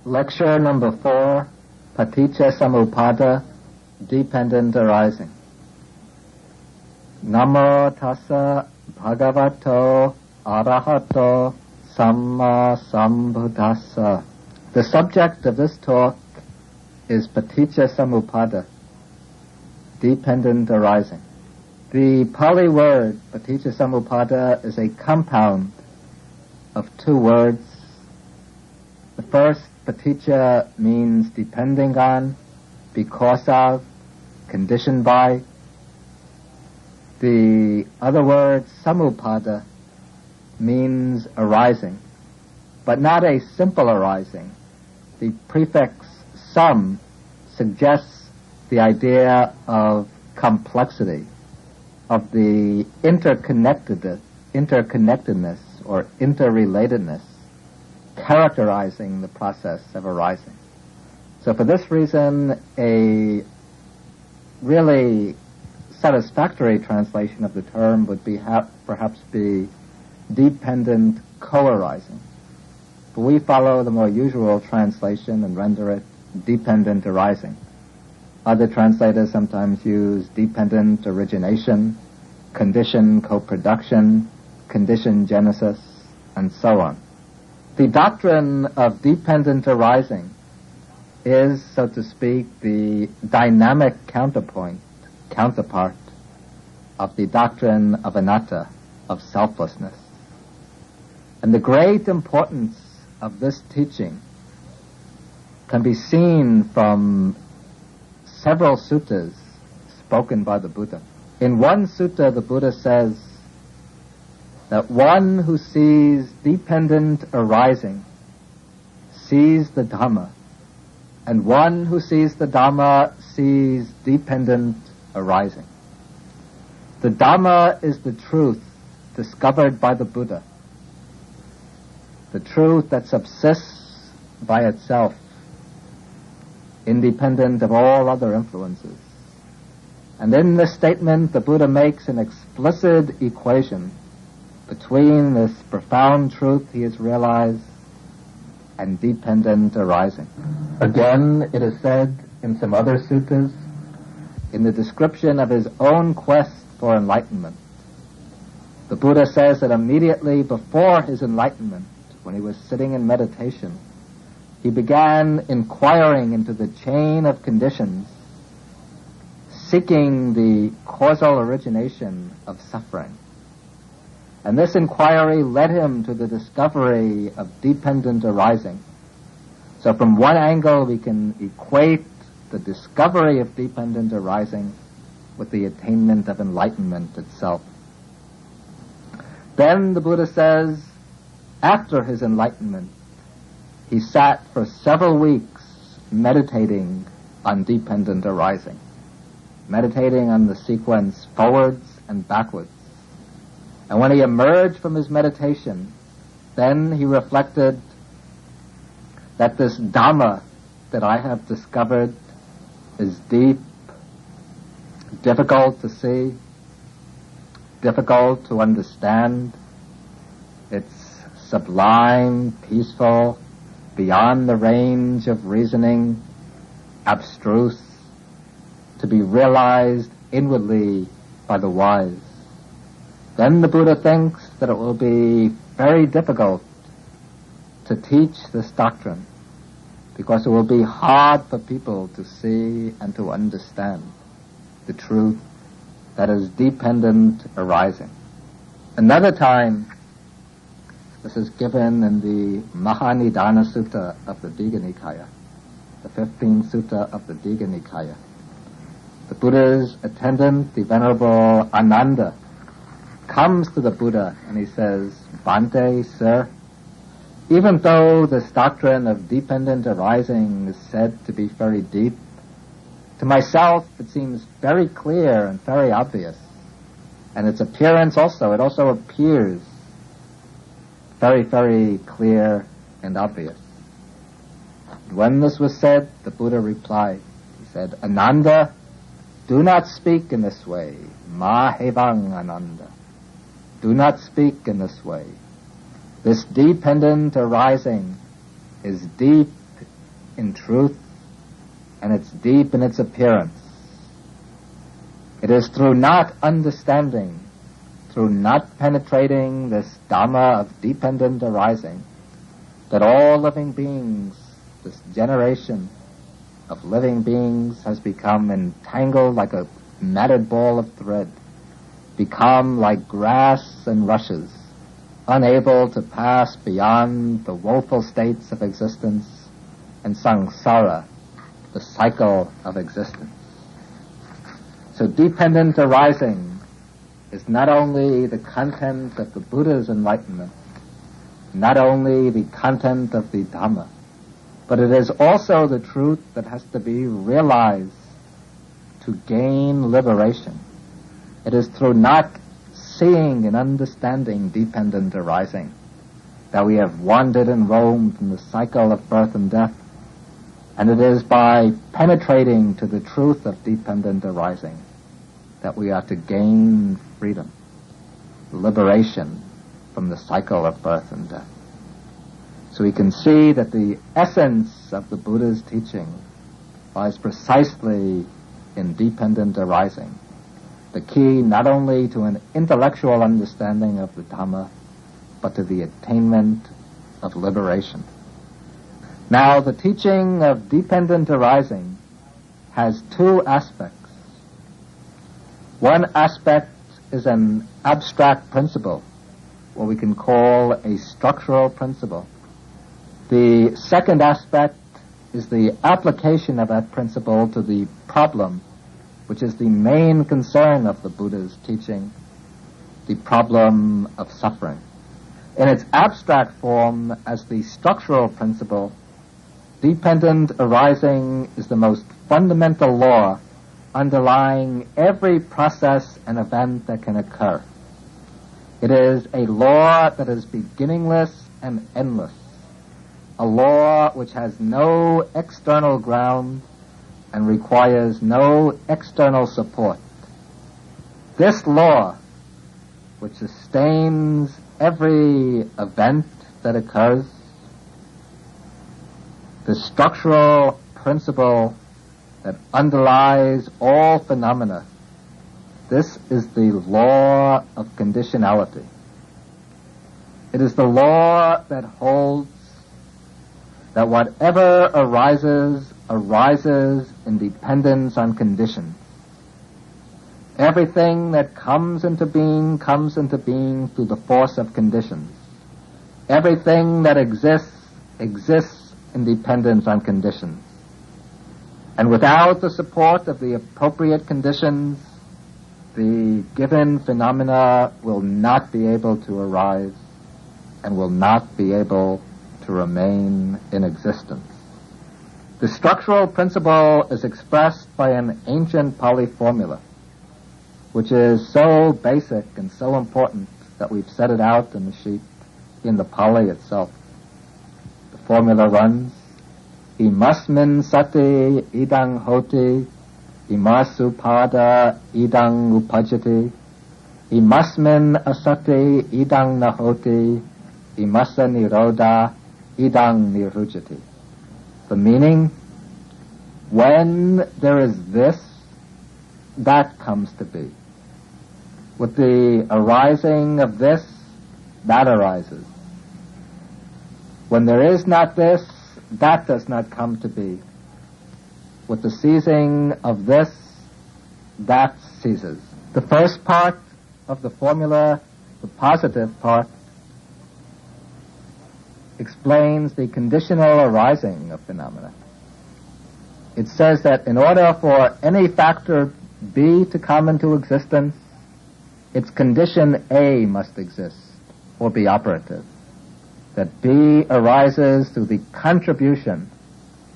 Lecture number 4, Paticca Samuppada, Dependent Arising. Namo tassa bhagavato arahato samma sambuddhassa. The subject of this talk is Paticca Samuppada, dependent arising. The Pali word Paticca Samuppada is a compound of two words. The first, Paticca, means depending on, because of, conditioned by. The other word, Samupada, means arising, but not a simple arising. The prefix sam suggests the idea of complexity, of the interconnectedness or interrelatedness characterizing the process of arising. So for this reason, a really satisfactory translation of the term would be perhaps be dependent co-arising. But we follow the more usual translation and render it dependent arising. Other translators sometimes use dependent origination, condition co-production, condition genesis, and so on. The doctrine of dependent arising is, so to speak, the dynamic counterpart of the doctrine of anatta, of selflessness. And the great importance of this teaching can be seen from several suttas spoken by the Buddha. In one sutta, the Buddha says that one who sees dependent arising sees the Dhamma, and one who sees the Dhamma sees dependent arising. The Dhamma is the truth discovered by the Buddha, the truth that subsists by itself, independent of all other influences. And in this statement, the Buddha makes an explicit equation between this profound truth he has realized and dependent arising. Again, it is said in some other suttas, in the description of his own quest for enlightenment, the Buddha says that immediately before his enlightenment, when he was sitting in meditation, he began inquiring into the chain of conditions, seeking the causal origination of suffering. And this inquiry led him to the discovery of dependent arising. So from one angle we can equate the discovery of dependent arising with the attainment of enlightenment itself. Then the Buddha says, after his enlightenment, he sat for several weeks meditating on dependent arising, meditating on the sequence forwards and backwards. And when he emerged from his meditation, then he reflected that this Dhamma that I have discovered is deep, difficult to see, difficult to understand. It's sublime, peaceful, beyond the range of reasoning, abstruse, to be realized inwardly by the wise. Then the Buddha thinks that it will be very difficult to teach this doctrine, because it will be hard for people to see and to understand the truth that is dependent arising. Another time, this is given in the Mahanidana Sutta of the Digha Nikaya, the 15th Sutta of the Digha Nikaya. The Buddha's attendant, the Venerable Ananda, comes to the Buddha and he says, Bhante, sir, even though this doctrine of dependent arising is said to be very deep, to myself it seems very clear and very obvious. And its appearance also, it also appears very, very clear and obvious. When this was said, the Buddha replied, he said, Ananda, do not speak in this way. Ma hevang Ananda. Do not speak in this way. This dependent arising is deep in truth, and it's deep in its appearance. It is through not understanding, through not penetrating this Dhamma of dependent arising, that all living beings, this generation of living beings, has become entangled like a matted ball of thread, become like grass and rushes, unable to pass beyond the woeful states of existence and samsara, the cycle of existence. So dependent arising is not only the content of the Buddha's enlightenment, not only the content of the Dhamma, but it is also the truth that has to be realized to gain liberation. It is through not seeing and understanding dependent arising that we have wandered and roamed from the cycle of birth and death. And it is by penetrating to the truth of dependent arising that we are to gain freedom, liberation from the cycle of birth and death. So we can see that the essence of the Buddha's teaching lies precisely in dependent arising, the key not only to an intellectual understanding of the Dhamma, but to the attainment of liberation. Now, the teaching of dependent arising has two aspects. One aspect is an abstract principle, what we can call a structural principle. The second aspect is the application of that principle to the problem, which is the main concern of the Buddha's teaching, the problem of suffering. In its abstract form, as the structural principle, dependent arising is the most fundamental law underlying every process and event that can occur. It is a law that is beginningless and endless, a law which has no external ground and requires no external support. This law, which sustains every event that occurs, the structural principle that underlies all phenomena, this is the law of conditionality. It is the law that holds that whatever arises in dependence on conditions. Everything that comes into being through the force of conditions. Everything that exists in dependence on conditions. And without the support of the appropriate conditions, the given phenomena will not be able to arise and will not be able to remain in existence. The structural principle is expressed by an ancient Pali formula, which is so basic and so important that we've set it out in the sheet in the Pali itself. The formula runs, Imasmin sati idang hoti, imasupada idang upajati, imasmin asati idang nahoti, imasa niroda idang nirujati. The meaning, when there is this, that comes to be. With the arising of this, that arises. When there is not this, that does not come to be. With the ceasing of this, that ceases. The first part of the formula, the positive part, explains the conditional arising of phenomena. It says that in order for any factor B to come into existence, its condition A must exist or be operative. That B arises through the contribution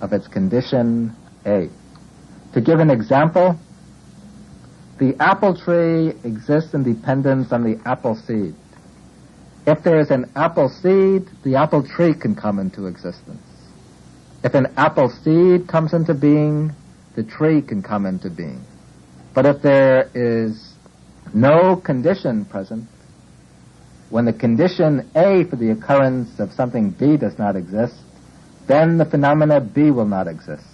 of its condition A. To give an example, the apple tree exists in dependence on the apple seed. If there is an apple seed, the apple tree can come into existence. If an apple seed comes into being, the tree can come into being. But if there is no condition present, when the condition A for the occurrence of something B does not exist, then the phenomena B will not exist.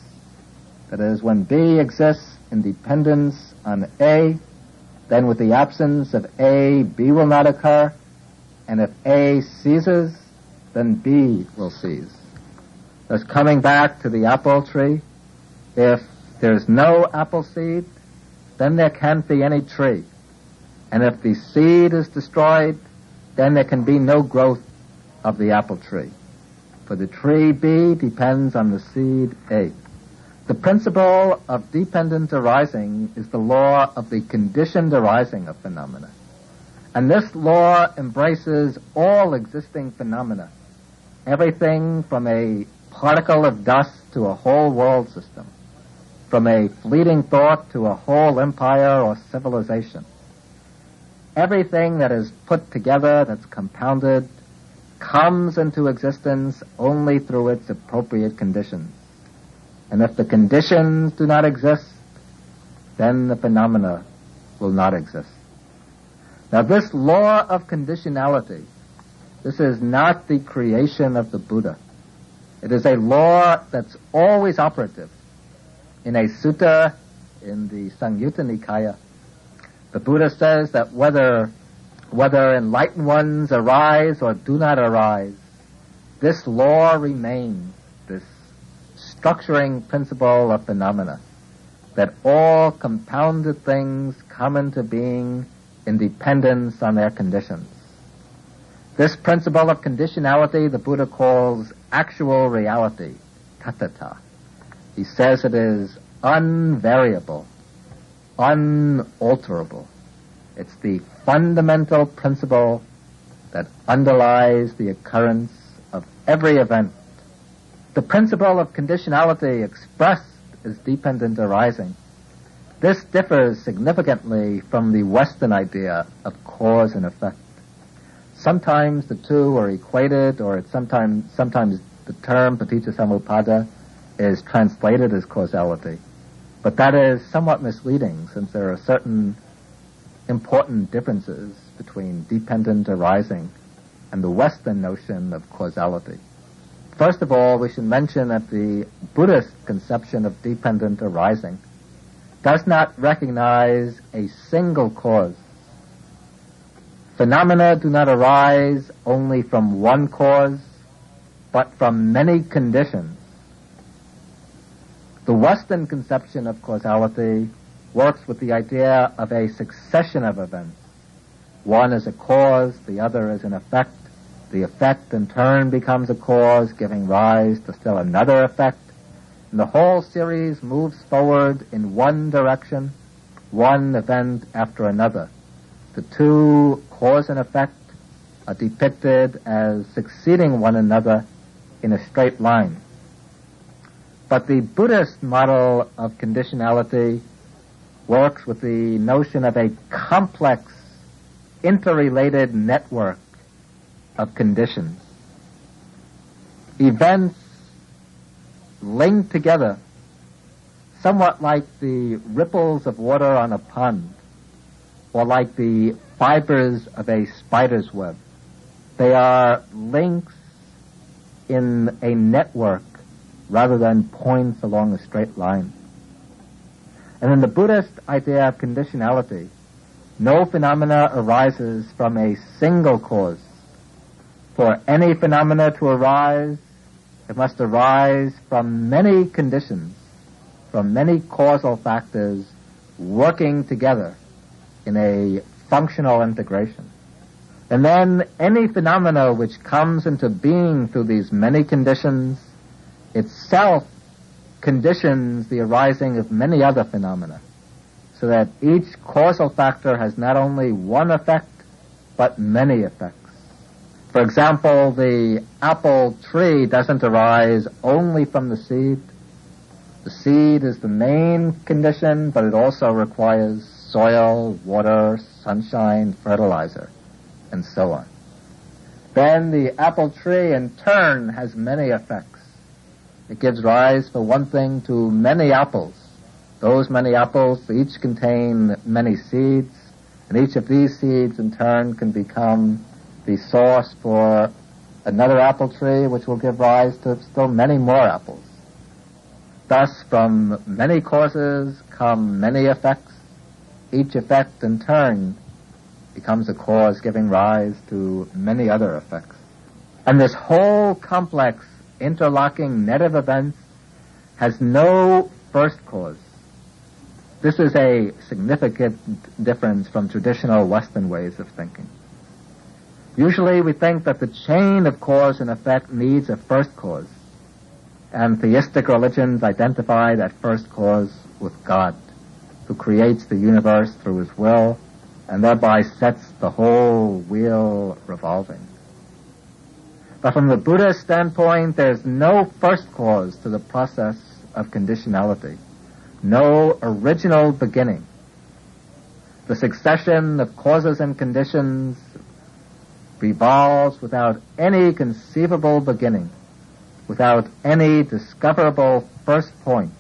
That is, when B exists in dependence on A, then with the absence of A, B will not occur, and if A ceases, then B will cease. Thus, coming back to the apple tree, if there's no apple seed, then there can't be any tree. And if the seed is destroyed, then there can be no growth of the apple tree. For the tree B depends on the seed A. The principle of dependent arising is the law of the conditioned arising of phenomena. And this law embraces all existing phenomena, everything from a particle of dust to a whole world system, from a fleeting thought to a whole empire or civilization. Everything that is put together, that's compounded, comes into existence only through its appropriate conditions. And if the conditions do not exist, then the phenomena will not exist. Now, this law of conditionality, this is not the creation of the Buddha. It is a law that's always operative. In a sutta in the Samyutta Nikaya, the Buddha says that whether enlightened ones arise or do not arise, this law remains, this structuring principle of phenomena, that all compounded things come into being in dependence on their conditions. This principle of conditionality the Buddha calls actual reality, tathata. He says it is unvariable, unalterable. It's the fundamental principle that underlies the occurrence of every event. The principle of conditionality expressed as dependent arising. This differs significantly from the Western idea of cause and effect. Sometimes the two are equated, or sometimes the term paticca is translated as causality. But that is somewhat misleading, since there are certain important differences between dependent arising and the Western notion of causality. First of all, we should mention that the Buddhist conception of dependent arising does not recognize a single cause. Phenomena do not arise only from one cause, but from many conditions. The Western conception of causality works with the idea of a succession of events. One is a cause, the other is an effect. The effect in turn becomes a cause, giving rise to still another effect. And the whole series moves forward in one direction, one event after another. The two, cause and effect, are depicted as succeeding one another in a straight line. But the Buddhist model of conditionality works with the notion of a complex, interrelated network of conditions. Events linked together, somewhat like the ripples of water on a pond, or like the fibers of a spider's web. They are links in a network rather than points along a straight line. And in the Buddhist idea of conditionality, no phenomena arises from a single cause. For any phenomena to arise, it must arise from many conditions, from many causal factors working together in a functional integration. And then any phenomena which comes into being through these many conditions itself conditions the arising of many other phenomena, so that each causal factor has not only one effect, but many effects. For example, the apple tree doesn't arise only from the seed. The seed is the main condition, but it also requires soil, water, sunshine, fertilizer, and so on. Then the apple tree in turn has many effects. It gives rise, for one thing, to many apples. Those many apples each contain many seeds, and each of these seeds in turn can become the source for another apple tree which will give rise to still many more apples. Thus, from many causes come many effects. Each effect in turn becomes a cause giving rise to many other effects. And this whole complex interlocking net of events has no first cause. This is a significant difference from traditional Western ways of thinking. Usually we think that the chain of cause and effect needs a first cause, and theistic religions identify that first cause with God, who creates the universe through his will and thereby sets the whole wheel revolving. But from the Buddhist standpoint, there's no first cause to the process of conditionality, no original beginning. The succession of causes and conditions revolves without any conceivable beginning, without any discoverable first point.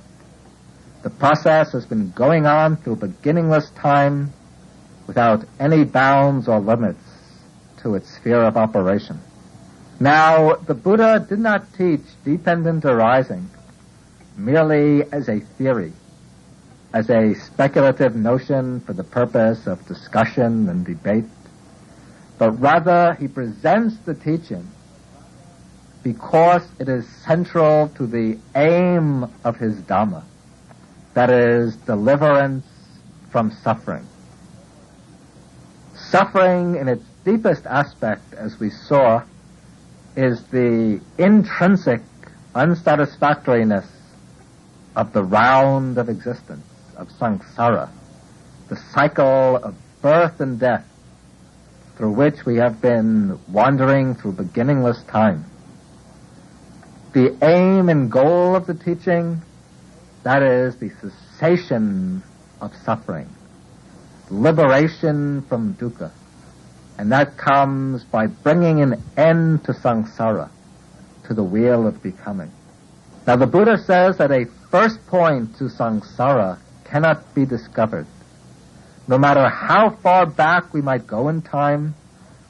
The process has been going on through beginningless time without any bounds or limits to its sphere of operation. Now, the Buddha did not teach dependent arising merely as a theory, as a speculative notion for the purpose of discussion and debate, but rather he presents the teaching because it is central to the aim of his Dhamma, that is, deliverance from suffering. Suffering in its deepest aspect, as we saw, is the intrinsic unsatisfactoriness of the round of existence, of samsara, the cycle of birth and death through which we have been wandering through beginningless time. The aim and goal of the teaching, that is the cessation of suffering, liberation from dukkha, and that comes by bringing an end to samsara, to the wheel of becoming. Now the Buddha says that a first point to samsara cannot be discovered. No matter how far back we might go in time,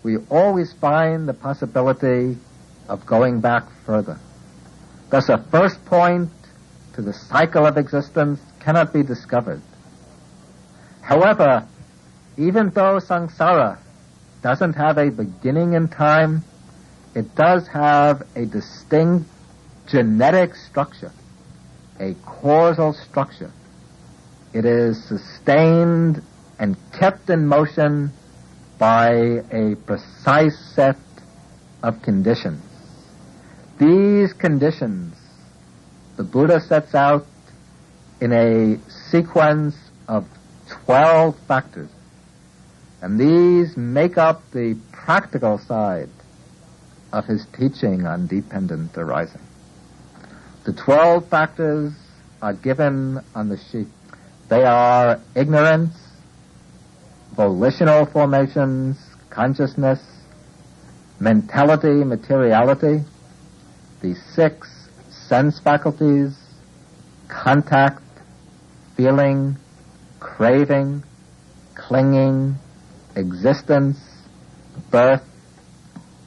we always find the possibility of going back further. Thus a first point to the cycle of existence cannot be discovered. However, even though samsara doesn't have a beginning in time, it does have a distinct genetic structure, a causal structure. It is sustained and kept in motion by a precise set of conditions. These conditions the Buddha sets out in a sequence of 12 factors, and these make up the practical side of his teaching on dependent arising. The 12 factors are given on the sheet. They are ignorance, volitional formations, consciousness, mentality, materiality, the 6 sense faculties, contact, feeling, craving, clinging, existence, birth,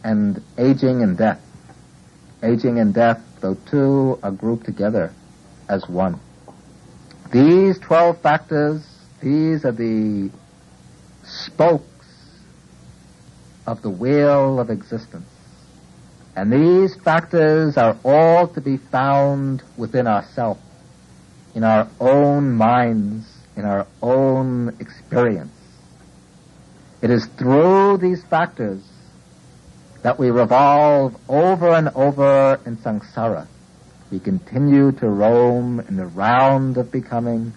and aging and death. Aging and death, though two, are grouped together as one. These 12 factors, these are the spokes of the wheel of existence. And these factors are all to be found within ourselves, in our own minds, in our own experience. It is through these factors that we revolve over and over in samsara. We continue to roam in the round of becoming,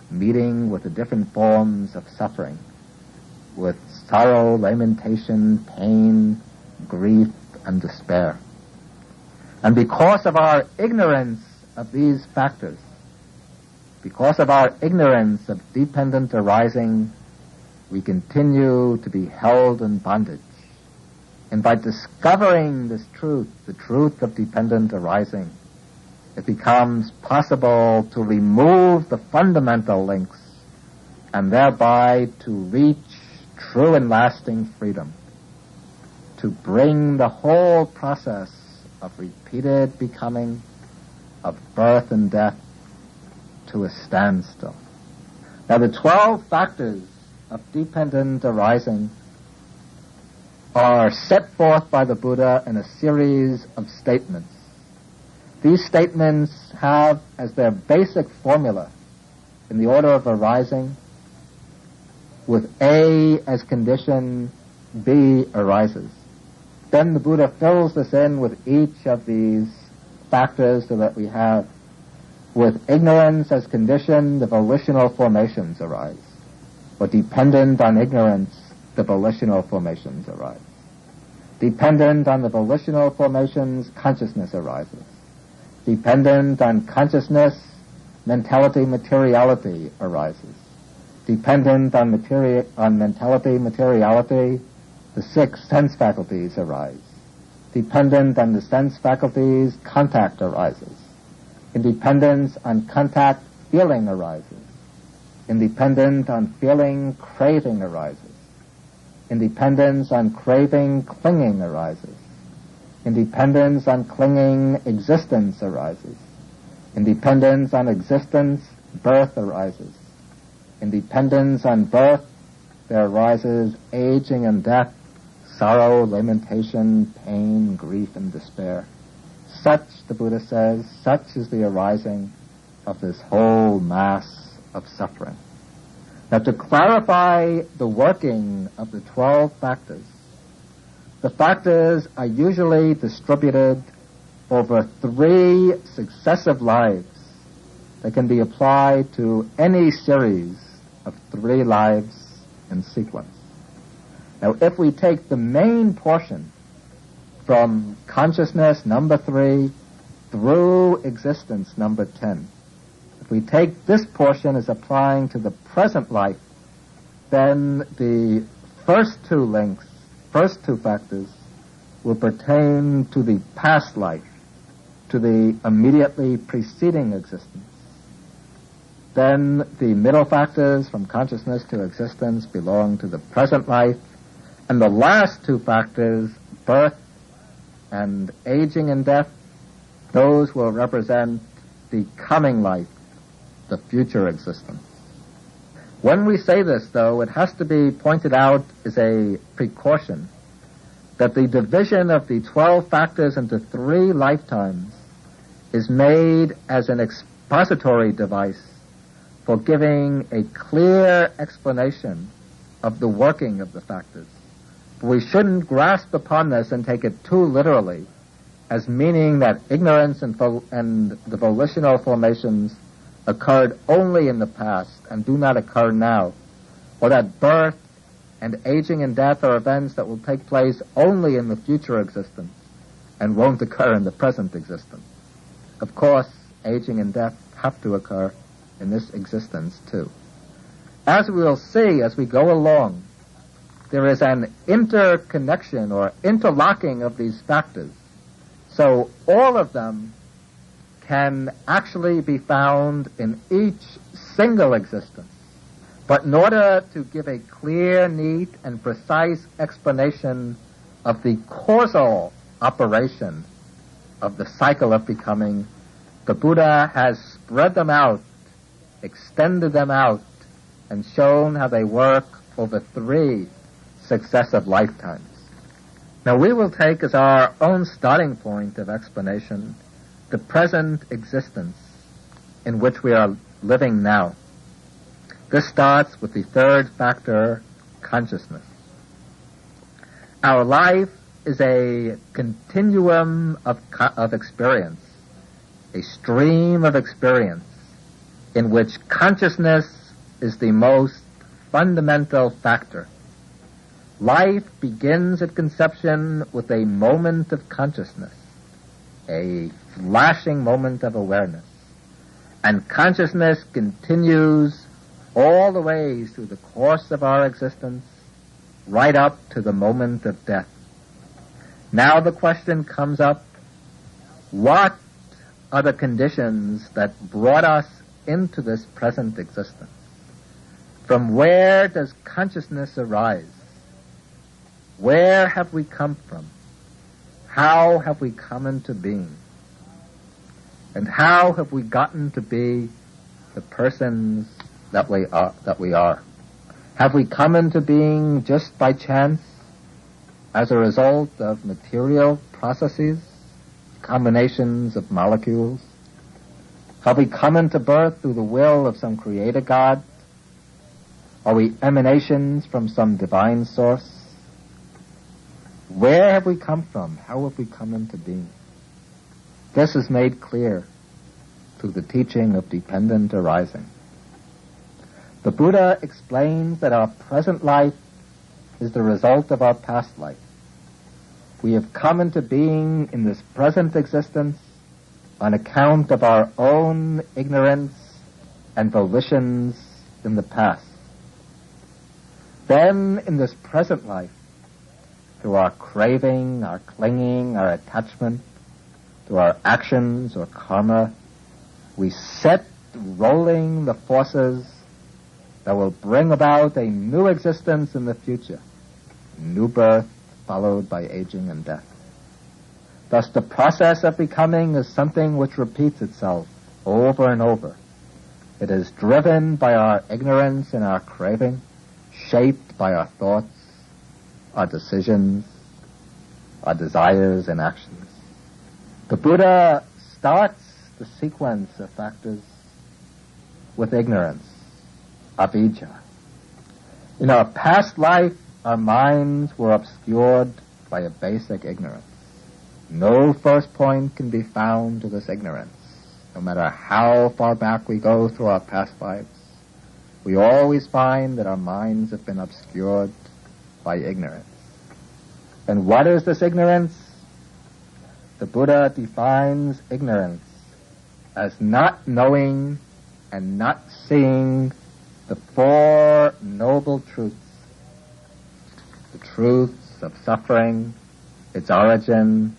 meeting with the different forms of suffering, with sorrow, lamentation, pain, grief, and despair. And because of our ignorance of these factors, because of our ignorance of dependent arising, we continue to be held in bondage. And by discovering this truth, the truth of dependent arising, it becomes possible to remove the fundamental links and thereby to reach true and lasting freedom, to bring the whole process of repeated becoming, of birth and death, to a standstill. Now, the 12 factors of dependent arising are set forth by the Buddha in a series of statements. These statements have as their basic formula, in the order of arising, with A as condition, B arises. Then the Buddha fills this in with each of these factors so that we have, with ignorance as condition, the volitional formations arise. Or dependent on ignorance, the volitional formations arise. Dependent on the volitional formations, consciousness arises. Dependent on consciousness, mentality, materiality arises. Dependent on mentality, materiality, the 6 sense faculties arise. Dependent on the sense faculties, contact arises. In dependence on contact, feeling arises. In dependence on feeling, craving arises. In dependence on craving, clinging arises. In dependence on clinging, existence arises. In dependence on existence, birth arises. In dependence on birth, there arises aging and death, sorrow, lamentation, pain, grief, and despair. Such, the Buddha says, such is the arising of this whole mass of suffering. Now, to clarify the working of the 12 factors, the factors are usually distributed over 3 successive lives that can be applied to any series of 3 lives in sequence. Now, if we take the main portion from consciousness, number 3, through existence, number 10, if we take this portion as applying to the present life, then the first 2 links, first 2 factors, will pertain to the past life, to the immediately preceding existence. Then the middle factors, from consciousness to existence, belong to the present life, and the last 2 factors, birth and aging and death, those will represent the coming life, the future existence. When we say this, though, it has to be pointed out as a precaution that the division of the 12 factors into 3 lifetimes is made as an expository device for giving a clear explanation of the working of the factors. We shouldn't grasp upon this and take it too literally as meaning that ignorance and the volitional formations occurred only in the past and do not occur now, or that birth and aging and death are events that will take place only in the future existence and won't occur in the present existence. Of course, aging and death have to occur in this existence too. As we will see as we go along, there is an interconnection or interlocking of these factors. So all of them can actually be found in each single existence. But in order to give a clear, neat, and precise explanation of the causal operation of the cycle of becoming, the Buddha has spread them out, extended them out, and shown how they work over 3 successive lifetimes. Now, we will take as our own starting point of explanation the present existence in which we are living now. This starts with the 3rd factor, consciousness. Our life is a continuum of experience, a stream of experience in which consciousness is the most fundamental factor. Life begins at conception with a moment of consciousness, a flashing moment of awareness, and consciousness continues all the way through the course of our existence, right up to the moment of death. Now the question comes up, what are the conditions that brought us into this present existence? From where does consciousness arise? Where have we come from? How have we come into being? And how have we gotten to be the persons that we are? Have we come into being just by chance as a result of material processes, combinations of molecules? Have we come into birth through the will of some creator God? Are we emanations from some divine source? Where have we come from? How have we come into being? This is made clear through the teaching of dependent arising. The Buddha explains that our present life is the result of our past life. We have come into being in this present existence on account of our own ignorance and volitions in the past. Then, in this present life, through our craving, our clinging, our attachment, through our actions or karma, we set rolling the forces that will bring about a new existence in the future, new birth followed by aging and death. Thus, the process of becoming is something which repeats itself over and over. It is driven by our ignorance and our craving, shaped by our thoughts, our decisions, our desires and actions. The Buddha starts the sequence of factors with ignorance, avijja. In our past life, our minds were obscured by a basic ignorance. No first point can be found to this ignorance. No matter how far back we go through our past lives, we always find that our minds have been obscured by ignorance. And what is this ignorance? The Buddha defines ignorance as not knowing and not seeing the Four Noble Truths. The truths of suffering, its origin,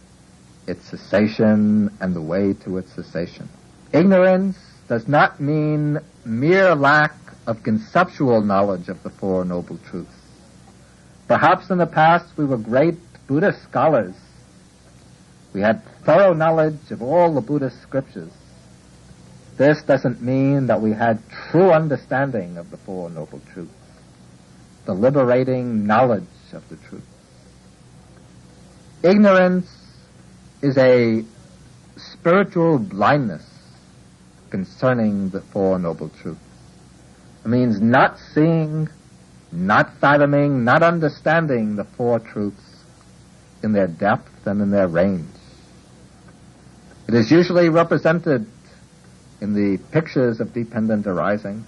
its cessation, and the way to its cessation. Ignorance does not mean mere lack of conceptual knowledge of the Four Noble Truths. Perhaps in the past we were great Buddhist scholars. We had thorough knowledge of all the Buddhist scriptures. This doesn't mean that we had true understanding of the Four Noble Truths, the liberating knowledge of the truth. Ignorance is a spiritual blindness concerning the Four Noble Truths. It means not seeing, not fathoming, not understanding the four truths in their depth and in their range. It is usually represented in the pictures of dependent arising,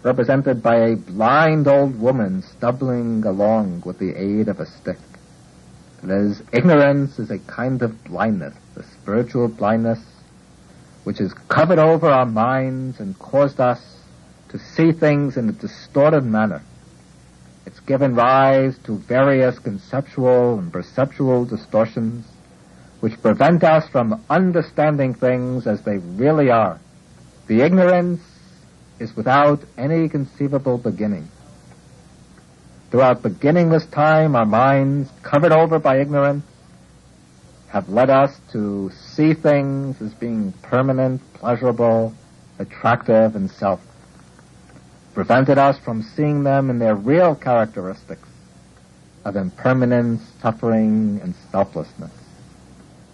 represented by a blind old woman stumbling along with the aid of a stick. That is, ignorance is a kind of blindness, a spiritual blindness, which has covered over our minds and caused us to see things in a distorted manner. It's given rise to various conceptual and perceptual distortions which prevent us from understanding things as they really are. The ignorance is without any conceivable beginning. Throughout beginningless time, our minds, covered over by ignorance, have led us to see things as being permanent, pleasurable, attractive, and self. Prevented us from seeing them in their real characteristics of impermanence, suffering, and selflessness.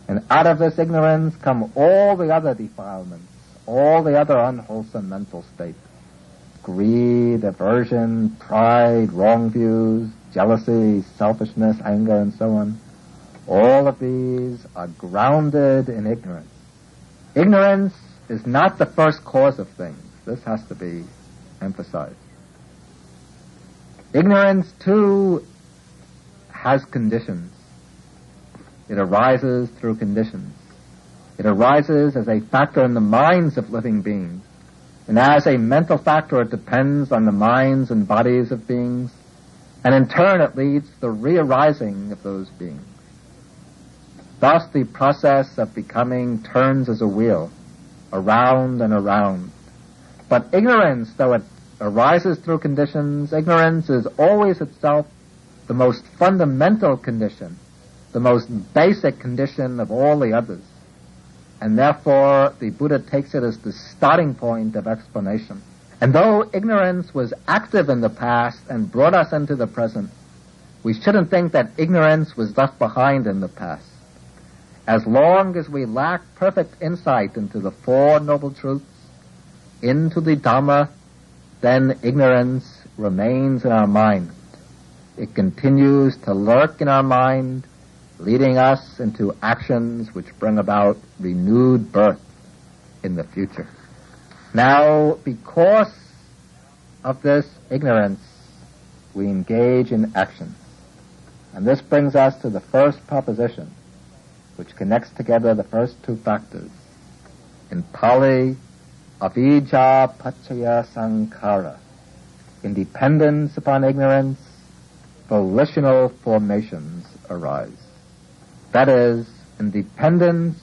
And out of this ignorance come all the other defilements, all the other unwholesome mental states. Greed, aversion, pride, wrong views, jealousy, selfishness, anger, and so on. All of these are grounded in ignorance. Ignorance is not the first cause of things. This has to be emphasized. Ignorance, too, has conditions. It arises through conditions. It arises as a factor in the minds of living beings. And as a mental factor, it depends on the minds and bodies of beings. And in turn, it leads to the re-arising of those beings. Thus, the process of becoming turns as a wheel, around and around. But ignorance, though it arises through conditions, ignorance is always itself the most fundamental condition, the most basic condition of all the others. And therefore, the Buddha takes it as the starting point of explanation. And though ignorance was active in the past and brought us into the present, we shouldn't think that ignorance was left behind in the past. As long as we lack perfect insight into the Four Noble Truths, into the Dhamma, then ignorance remains in our mind. It continues to lurk in our mind, leading us into actions which bring about renewed birth in the future. Now, because of this ignorance, we engage in action. And this brings us to the first proposition, which connects together the first two factors. In Pali, avijja paccaya sankhara. In dependence upon ignorance, volitional formations arise. That is, in dependence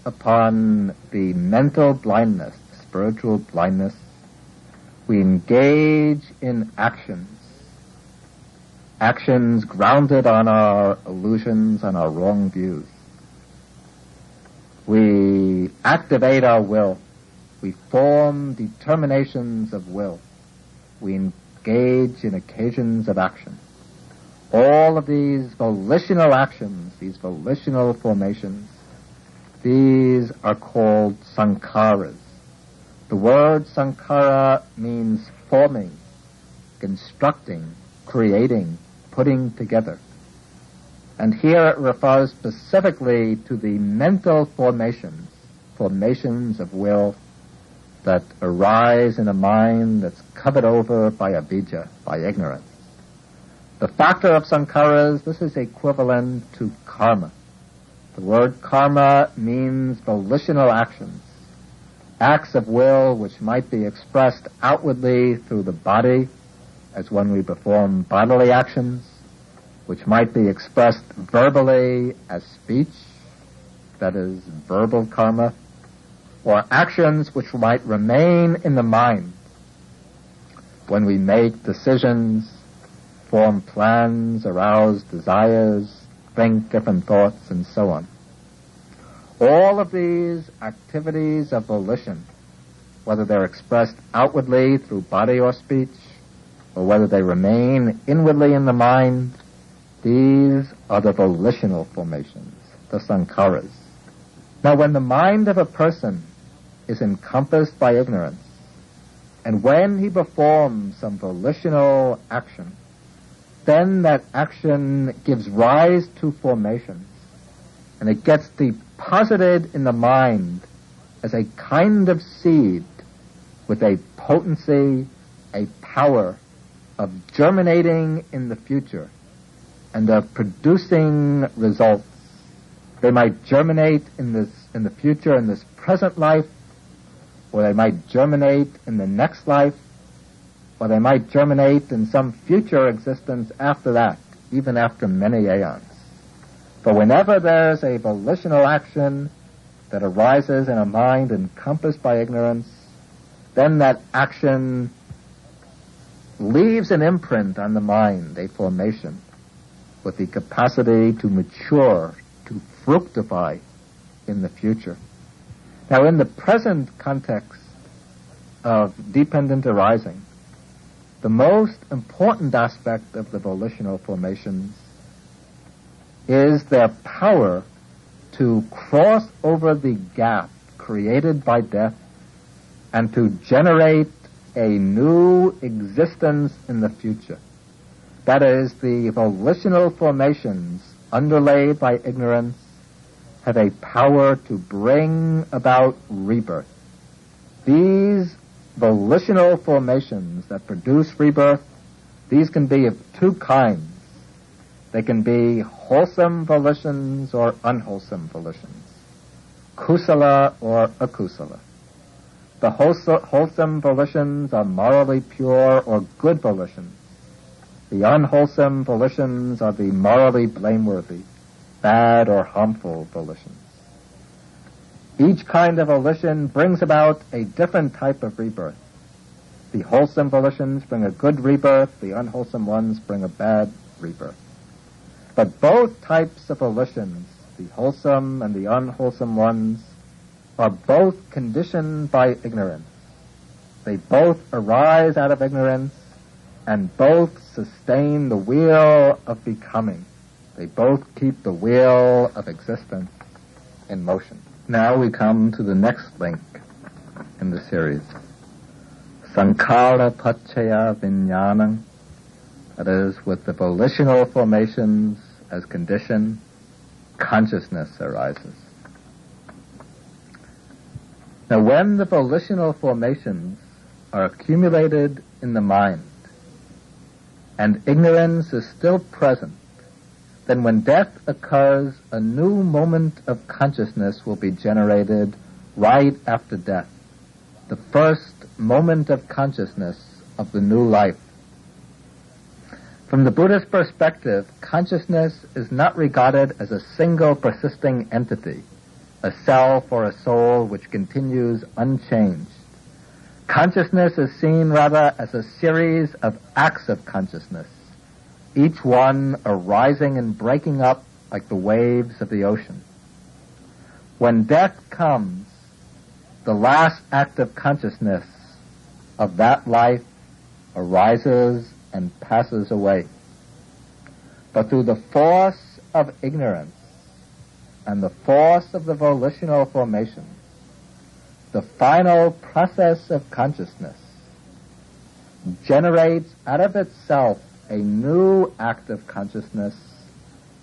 upon the mental blindness, spiritual blindness, we engage in actions grounded on our illusions, on our wrong views. We activate our will. We form determinations of will. We engage in occasions of action. All of these volitional actions, these volitional formations, these are called sankharas. The word sankhara means forming, constructing, creating, putting together. And here it refers specifically to the mental formations of will that arise in a mind that's covered over by avijja, by ignorance. The factor of sankharas, this is equivalent to karma. The word karma means volitional actions, acts of will which might be expressed outwardly through the body, as when we perform bodily actions, which might be expressed verbally as speech, that is, verbal karma, or actions which might remain in the mind when we make decisions, form plans, arouse desires, think different thoughts, and so on. All of these activities of volition, whether they're expressed outwardly through body or speech, or whether they remain inwardly in the mind, these are the volitional formations, the sankharas. Now, when the mind of a person is encompassed by ignorance, and when he performs some volitional action, then that action gives rise to formations, and it gets deposited in the mind as a kind of seed with a potency, a power of germinating in the future and of producing results. They might germinate in the future, in this present life, or they might germinate in the next life, or they might germinate in some future existence after that, even after many aeons. For whenever there's a volitional action that arises in a mind encompassed by ignorance, then that action leaves an imprint on the mind, a formation, with the capacity to mature, to fructify in the future. Now, in the present context of dependent arising, the most important aspect of the volitional formations is their power to cross over the gap created by death and to generate a new existence in the future. That is, the volitional formations underlaid by ignorance have a power to bring about rebirth. These volitional formations that produce rebirth, these can be of two kinds. They can be wholesome volitions or unwholesome volitions, kusala or akusala. The wholesome volitions are morally pure or good volitions. The unwholesome volitions are the morally blameworthy, bad or harmful volitions. Each kind of volition brings about a different type of rebirth. The wholesome volitions bring a good rebirth, the unwholesome ones bring a bad rebirth. But both types of volitions, the wholesome and the unwholesome ones, are both conditioned by ignorance. They both arise out of ignorance, and both sustain the wheel of becoming. They both keep the wheel of existence in motion. Now we come to the next link in the series. Sankhara Pachaya Vijnanam, that is, with the volitional formations as condition, consciousness arises. Now when the volitional formations are accumulated in the mind, and ignorance is still present, then when death occurs, a new moment of consciousness will be generated right after death, the first moment of consciousness of the new life. From the Buddhist perspective, consciousness is not regarded as a single persisting entity, a self or a soul which continues unchanged. Consciousness is seen rather as a series of acts of consciousness, each one arising and breaking up like the waves of the ocean. When death comes, the last act of consciousness of that life arises and passes away. But through the force of ignorance and the force of the volitional formation, the final process of consciousness generates out of itself a new act of consciousness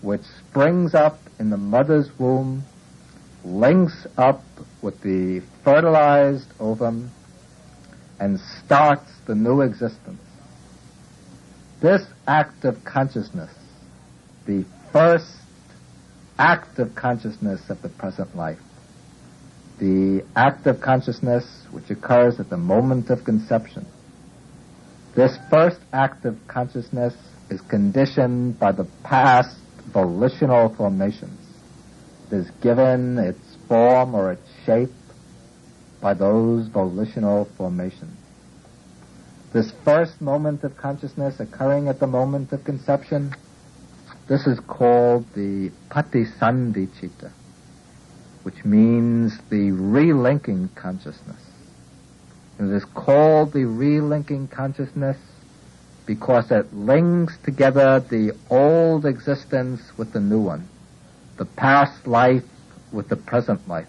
which springs up in the mother's womb, links up with the fertilized ovum, and starts the new existence. This act of consciousness, the first act of consciousness of the present life, the act of consciousness which occurs at the moment of conception, this first act of consciousness is conditioned by the past volitional formations. It is given its form or its shape by those volitional formations. This first moment of consciousness occurring at the moment of conception, this is called the patisandhicitta, which means the relinking consciousness. And it is called the relinking consciousness because it links together the old existence with the new one, the past life with the present life,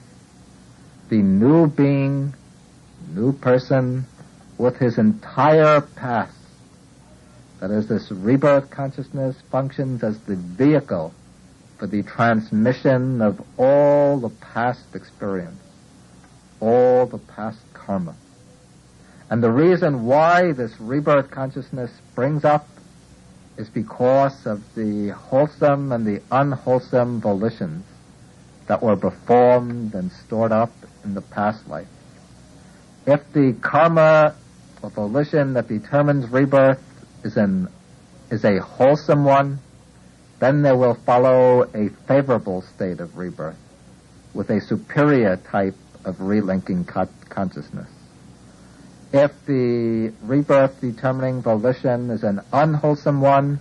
the new being, new person, with his entire past. That is, this rebirth consciousness functions as the vehicle for the transmission of all the past experience, all the past karma. And the reason why this rebirth consciousness springs up is because of the wholesome and the unwholesome volitions that were performed and stored up in the past life. If the karma or volition that determines rebirth is a wholesome one, then there will follow a favorable state of rebirth with a superior type of relinking consciousness. If the rebirth determining volition is an unwholesome one,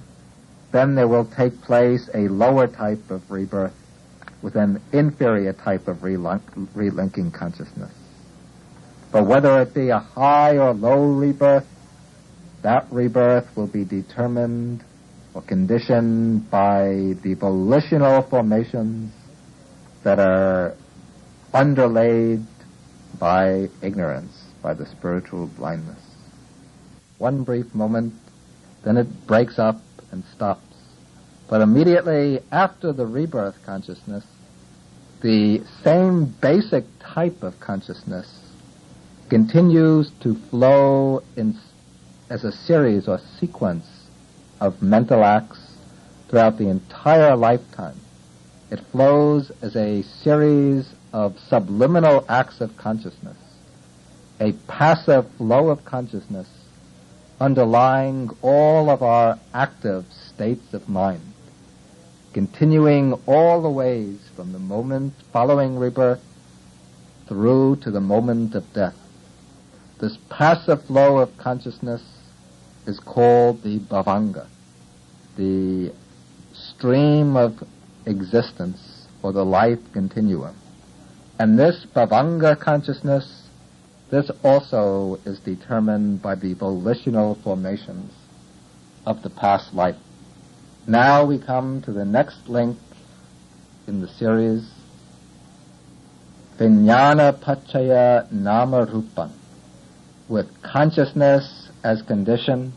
then there will take place a lower type of rebirth with an inferior type of relinking consciousness. But whether it be a high or low rebirth, that rebirth will be determined or conditioned by the volitional formations that are underlaid by ignorance, by the spiritual blindness. One brief moment, then it breaks up and stops. But immediately after the rebirth consciousness, the same basic type of consciousness continues to flow as a series or sequence of mental acts throughout the entire lifetime. It flows as a series of subliminal acts of consciousness, a passive flow of consciousness underlying all of our active states of mind, continuing all the ways from the moment following rebirth through to the moment of death. This passive flow of consciousness is called the bhavanga, the stream of existence or the life continuum. And this bhavanga consciousness, this also is determined by the volitional formations of the past life. Now we come to the next link in the series, Vijnana Pachaya Nama Rupan, with consciousness as condition,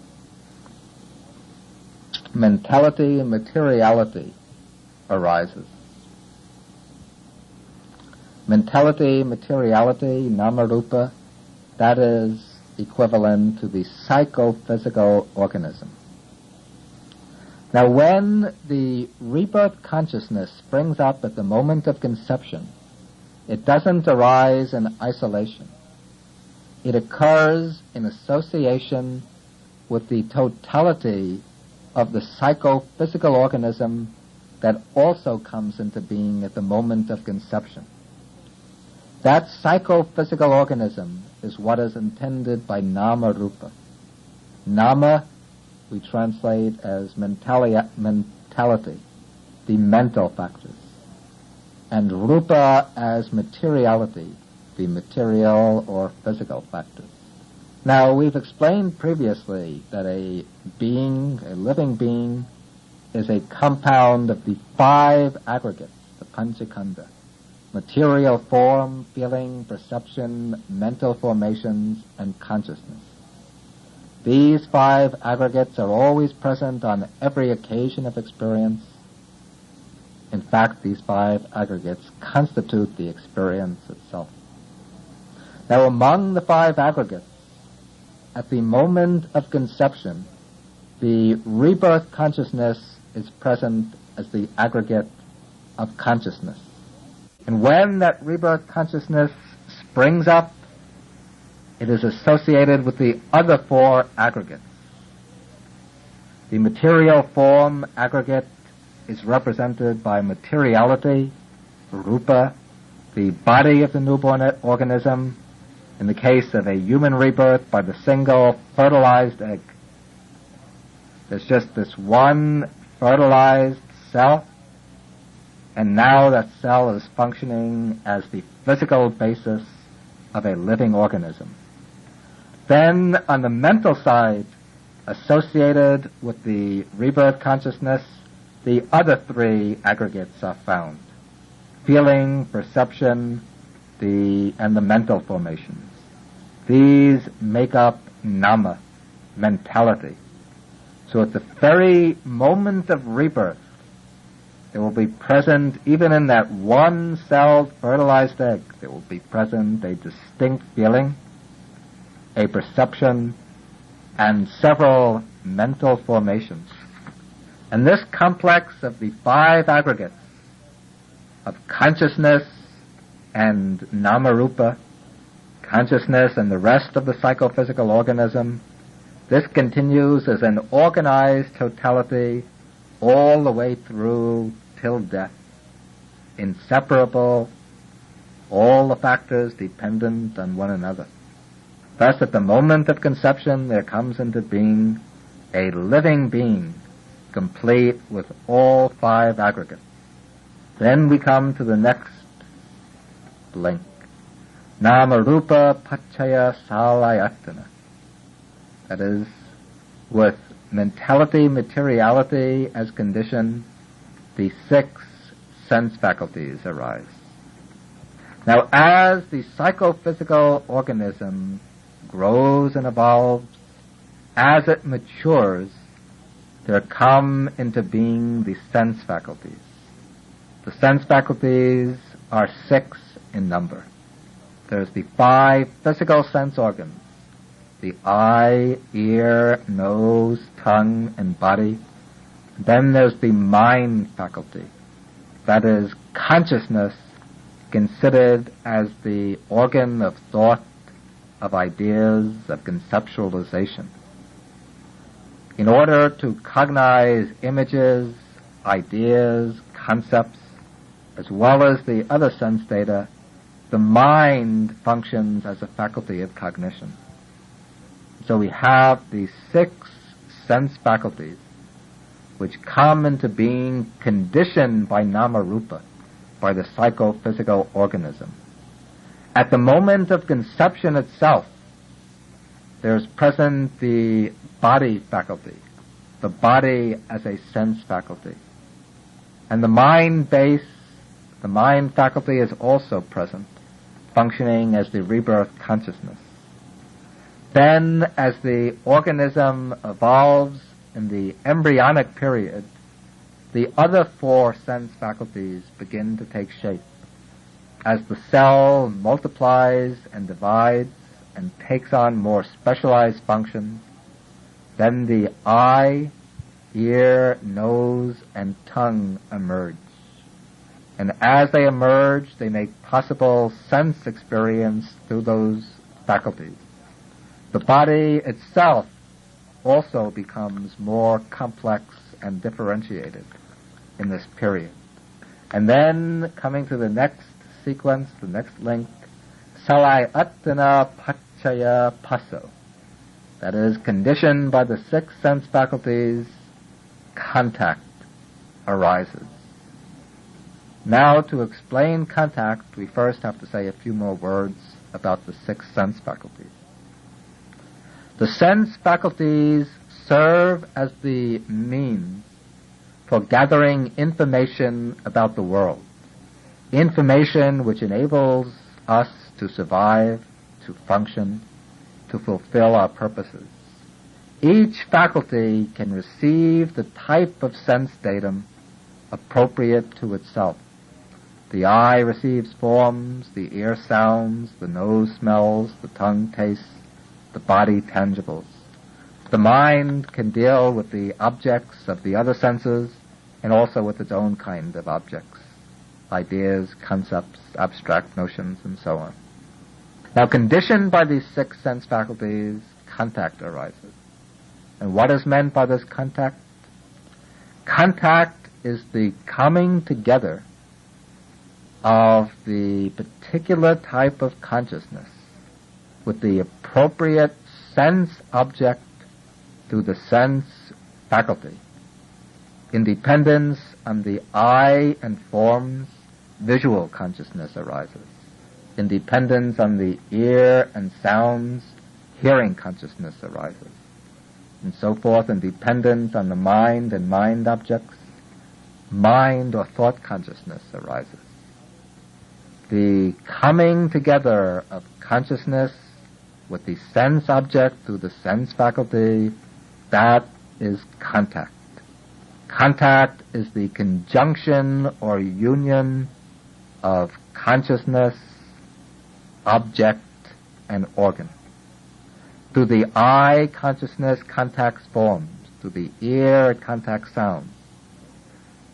mentality and materiality arises. Mentality, materiality, nama-rupa, that is equivalent to the psychophysical organism. Now when the rebirth consciousness springs up at the moment of conception, it doesn't arise in isolation. It occurs in association with the totality of the psychophysical organism that also comes into being at the moment of conception. That psychophysical organism is what is intended by nama-rupa. Nama we translate as mentality, the mental factors, and rupa as materiality, the material or physical factors. Now, we've explained previously that a being, a living being, is a compound of the 5 aggregates, the panchakanda: material form, feeling, perception, mental formations, and consciousness. These 5 aggregates are always present on every occasion of experience. In fact, these 5 aggregates constitute the experience itself. Now, among the 5 aggregates, at the moment of conception, the rebirth consciousness is present as the aggregate of consciousness. And when that rebirth consciousness springs up, it is associated with the other 4 aggregates. The material form aggregate is represented by materiality, rupa, the body of the newborn organism, in the case of a human rebirth, by the single fertilized egg. There's just this one fertilized cell, and now that cell is functioning as the physical basis of a living organism. Then, on the mental side, associated with the rebirth consciousness, the other 3 aggregates are found: feeling, perception, and the mental formations. These make up nama, mentality. So at the very moment of rebirth, there will be present, even in that one-celled fertilized egg, there will be present a distinct feeling, a perception, and several mental formations. And this complex of the 5 aggregates of consciousness and nama-rupa, consciousness and the rest of the psychophysical organism, this continues as an organized totality all the way through till death, inseparable, all the factors dependent on one another. Thus, at the moment of conception, there comes into being a living being, complete with all 5 aggregates. Then we come to the next link, nama-rupa pachaya salayatana. That is, with mentality, materiality as condition, the 6 sense faculties arise. Now, as the psychophysical organism grows and evolves, as it matures, there come into being the sense faculties. The sense faculties are 6 in number. There's the 5 physical sense organs: the eye, ear, nose, tongue, and body. Then there's the mind faculty. That is, consciousness considered as the organ of thought, of ideas, of conceptualization. In order to cognize images, ideas, concepts, as well as the other sense data, the mind functions as a faculty of cognition. So we have these 6 sense faculties which come into being conditioned by nama-rupa, by the psychophysical organism. At the moment of conception itself, there's present the body faculty, the body as a sense faculty. And the mind base, the mind faculty is also present, functioning as the rebirth consciousness. Then, as the organism evolves in the embryonic period, the other four sense faculties begin to take shape. As the cell multiplies and divides and takes on more specialized functions, then the eye, ear, nose, and tongue emerge. And as they emerge, they make possible sense experience through those faculties. The body itself also becomes more complex and differentiated in this period. And then, coming to the next sequence, the next link, salayatana pachaya paso. That is, conditioned by the six sense faculties, contact arises. Now, to explain contact, we first have to say a few more words about the six sense faculties. The sense faculties serve as the means for gathering information about the world, information which enables us to survive, to function, to fulfill our purposes. Each faculty can receive the type of sense datum appropriate to itself. The eye receives forms, the ear sounds, the nose smells, the tongue tastes, the body tangibles. The mind can deal with the objects of the other senses and also with its own kind of objects, ideas, concepts, abstract notions, and so on. Now, conditioned by these six sense faculties, contact arises. And what is meant by this contact? Contact is the coming together of the particular type of consciousness with the appropriate sense object through the sense faculty. Independence on the eye and forms, visual consciousness arises. Independence on the ear and sounds, hearing consciousness arises. And so forth, and dependent on the mind and mind objects, mind or thought consciousness arises. The coming together of consciousness with the sense object through the sense faculty, that is contact. Contact is the conjunction or union of consciousness, object, and organ. Through the eye, consciousness contacts forms. Through the ear, it contacts sounds.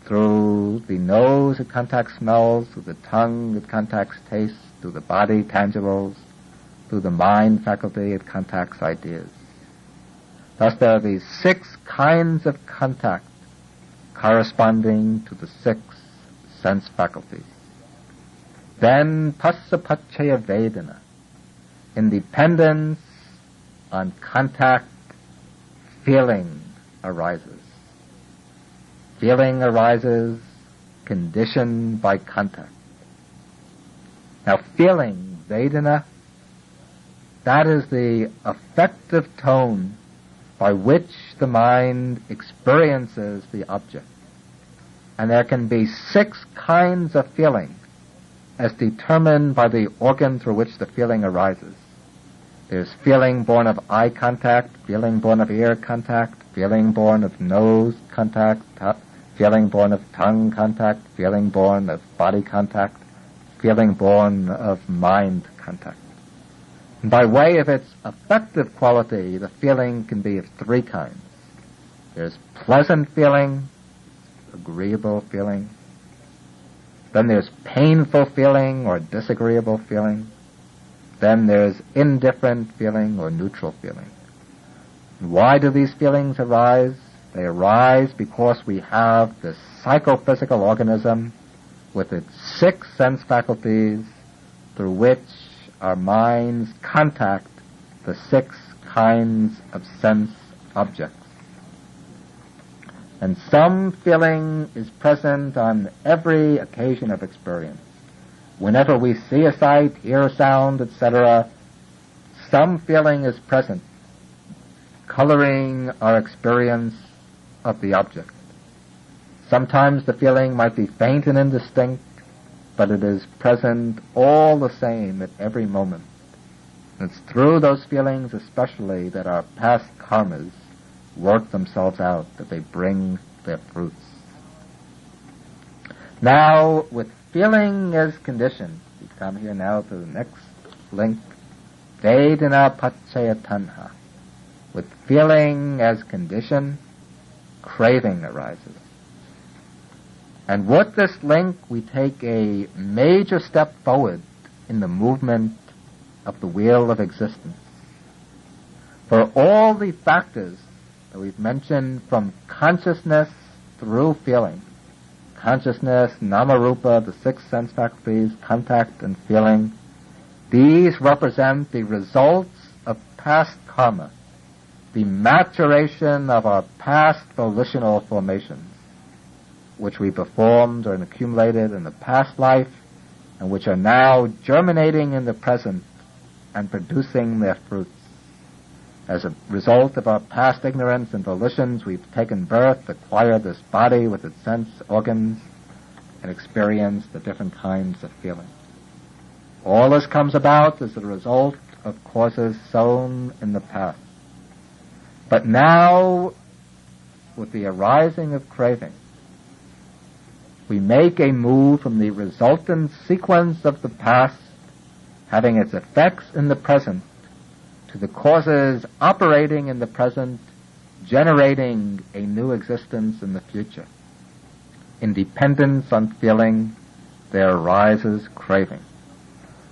Through the nose, it contacts smells. Through the tongue, it contacts tastes. Through the body, tangibles. Through the mind faculty, it contacts ideas. Thus, there are these six kinds of contact corresponding to the six sense faculties. Then, pasapachaya vedana, independence on contact, feeling arises. Feeling arises conditioned by contact. Now, feeling, vedana, that is the affective tone by which the mind experiences the object. And there can be six kinds of feeling as determined by the organ through which the feeling arises. There's feeling born of eye contact, feeling born of ear contact, feeling born of nose contact, feeling born of tongue contact, feeling born of body contact, feeling born of mind contact. And by way of its affective quality, the feeling can be of three kinds. There's pleasant feeling, agreeable feeling. Then there's painful feeling or disagreeable feeling. Then there's indifferent feeling or neutral feeling. And why do these feelings arise? They arise because we have this psychophysical organism with its six sense faculties through which our minds contact the six kinds of sense objects. And some feeling is present on every occasion of experience. Whenever we see a sight, hear a sound, etc., some feeling is present, coloring our experience of the object. Sometimes the feeling might be faint and indistinct, but it is present all the same at every moment. And it's through those feelings especially that our past karmas work themselves out, that they bring their fruits. Now, with feeling as conditioned, we come here now to the next link, Vedana Paccaya Tanha. With feeling as condition, craving arises. And with this link, we take a major step forward in the movement of the wheel of existence. For all the factors that we've mentioned, from consciousness through feeling, consciousness, nama-rupa, the six sense faculties, contact and feeling, these represent the results of past karma, the maturation of our past volitional formations, which we performed and accumulated in the past life, and which are now germinating in the present and producing their fruits. As a result of our past ignorance and volitions, we've taken birth, acquired this body with its sense organs, and experienced the different kinds of feeling. All this comes about as a result of causes sown in the past. But now, with the arising of craving, we make a move from the resultant sequence of the past, having its effects in the present, to the causes operating in the present, generating a new existence in the future. In dependence on feeling, there arises craving.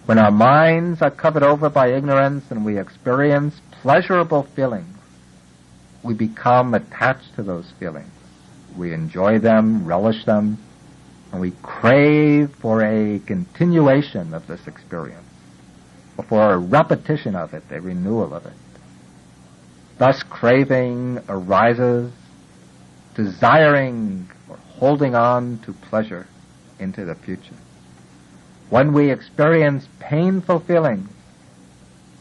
When our minds are covered over by ignorance and we experience pleasurable feelings, we become attached to those feelings. We enjoy them, relish them, and we crave for a continuation of this experience, or for a repetition of it, a renewal of it. Thus craving arises, desiring or holding on to pleasure into the future. When we experience painful feelings,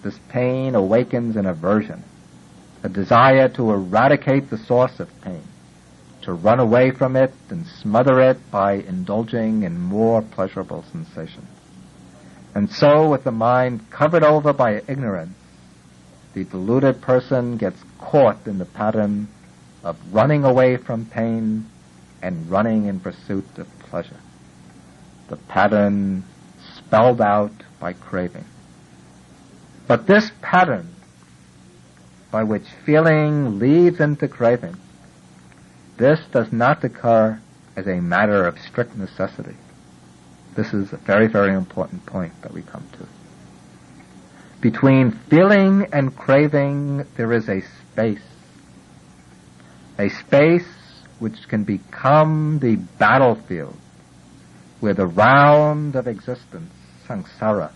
this pain awakens an aversion, a desire to eradicate the source of pain, to run away from it and smother it by indulging in more pleasurable sensations. And so, with the mind covered over by ignorance, the deluded person gets caught in the pattern of running away from pain and running in pursuit of pleasure. The pattern spelled out by craving. But this pattern, by which feeling leads into craving, this does not occur as a matter of strict necessity. This is a very, very important point that we come to. Between feeling and craving, there is a space which can become the battlefield where the round of existence, samsara,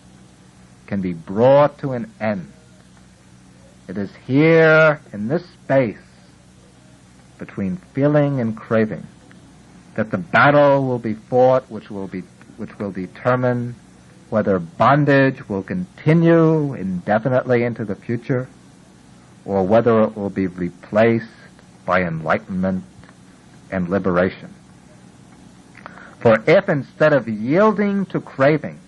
can be brought to an end. It is here, in this space between feeling and craving, that the battle will be fought, which will determine whether bondage will continue indefinitely into the future, or whether it will be replaced by enlightenment and liberation. For if instead of yielding to craving,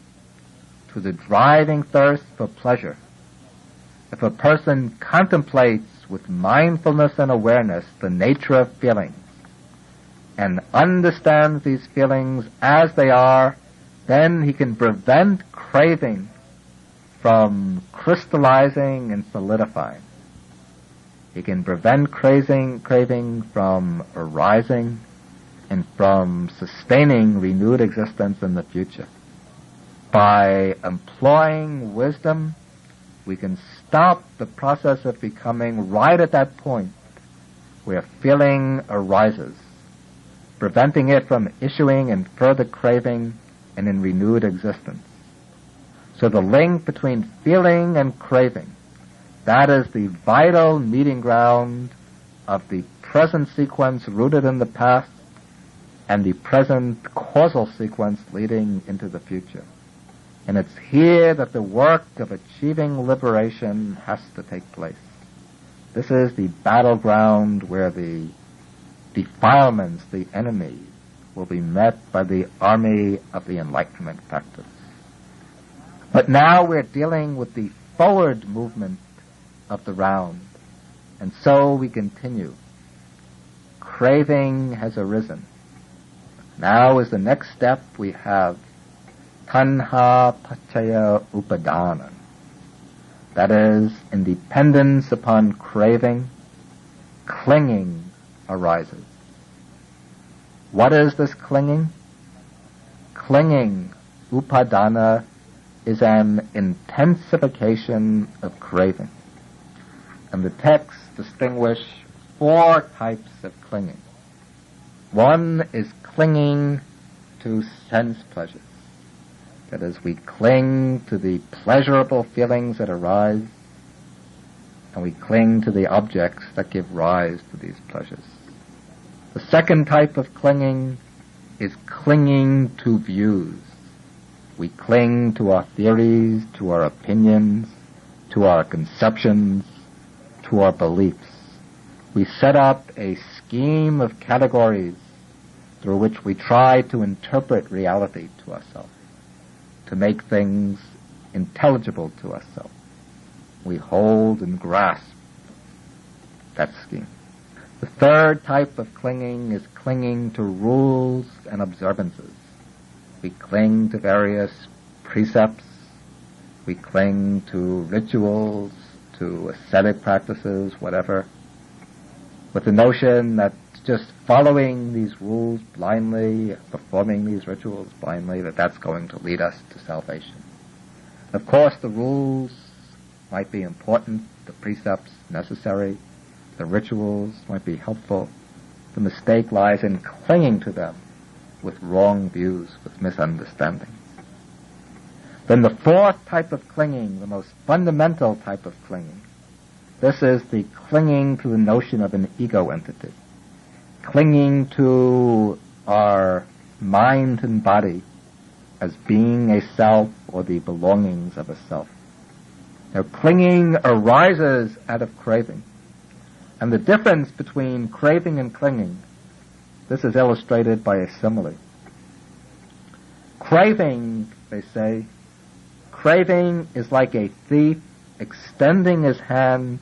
to the driving thirst for pleasure, if a person contemplates with mindfulness and awareness the nature of feelings, and understands these feelings as they are, then he can prevent craving from crystallizing and solidifying. He can prevent craving from arising and from sustaining renewed existence in the future. By employing wisdom, we can stop the process of becoming right at that point where feeling arises, preventing it from issuing in further craving and in renewed existence. So the link between feeling and craving, that is the vital meeting ground of the present sequence rooted in the past and the present causal sequence leading into the future. And it's here that the work of achieving liberation has to take place. This is the battleground where the defilements, the enemy, will be met by the army of the Enlightenment factors. But now we're dealing with the forward movement of the round. And so we continue. Craving has arisen. Now as the next step we have tanha pachaya upadana. That is, in dependence upon craving, clinging arises. What is this clinging? Clinging, upadana, is an intensification of craving. And the texts distinguish 4 types of clinging. One is clinging to sense pleasures. That is, we cling to the pleasurable feelings that arise, and we cling to the objects that give rise to these pleasures. The second type of clinging is clinging to views. We cling to our theories, to our opinions, to our conceptions, to our beliefs. We set up a scheme of categories through which we try to interpret reality to ourselves, to make things intelligible to ourselves. We hold and grasp that scheme. The third type of clinging is clinging to rules and observances. We cling to various precepts. We cling to rituals, to ascetic practices, whatever, with the notion that just following these rules blindly, performing these rituals blindly, that's going to lead us to salvation. Of course, the rules might be important, the precepts necessary, the rituals might be helpful. The mistake lies in clinging to them with wrong views, with misunderstandings. Then the fourth type of clinging, the most fundamental type of clinging, this is the clinging to the notion of an ego entity, clinging to our mind and body as being a self or the belongings of a self. Now, clinging arises out of craving. And the difference between craving and clinging, this is illustrated by a simile. Craving, they say, craving is like a thief extending his hand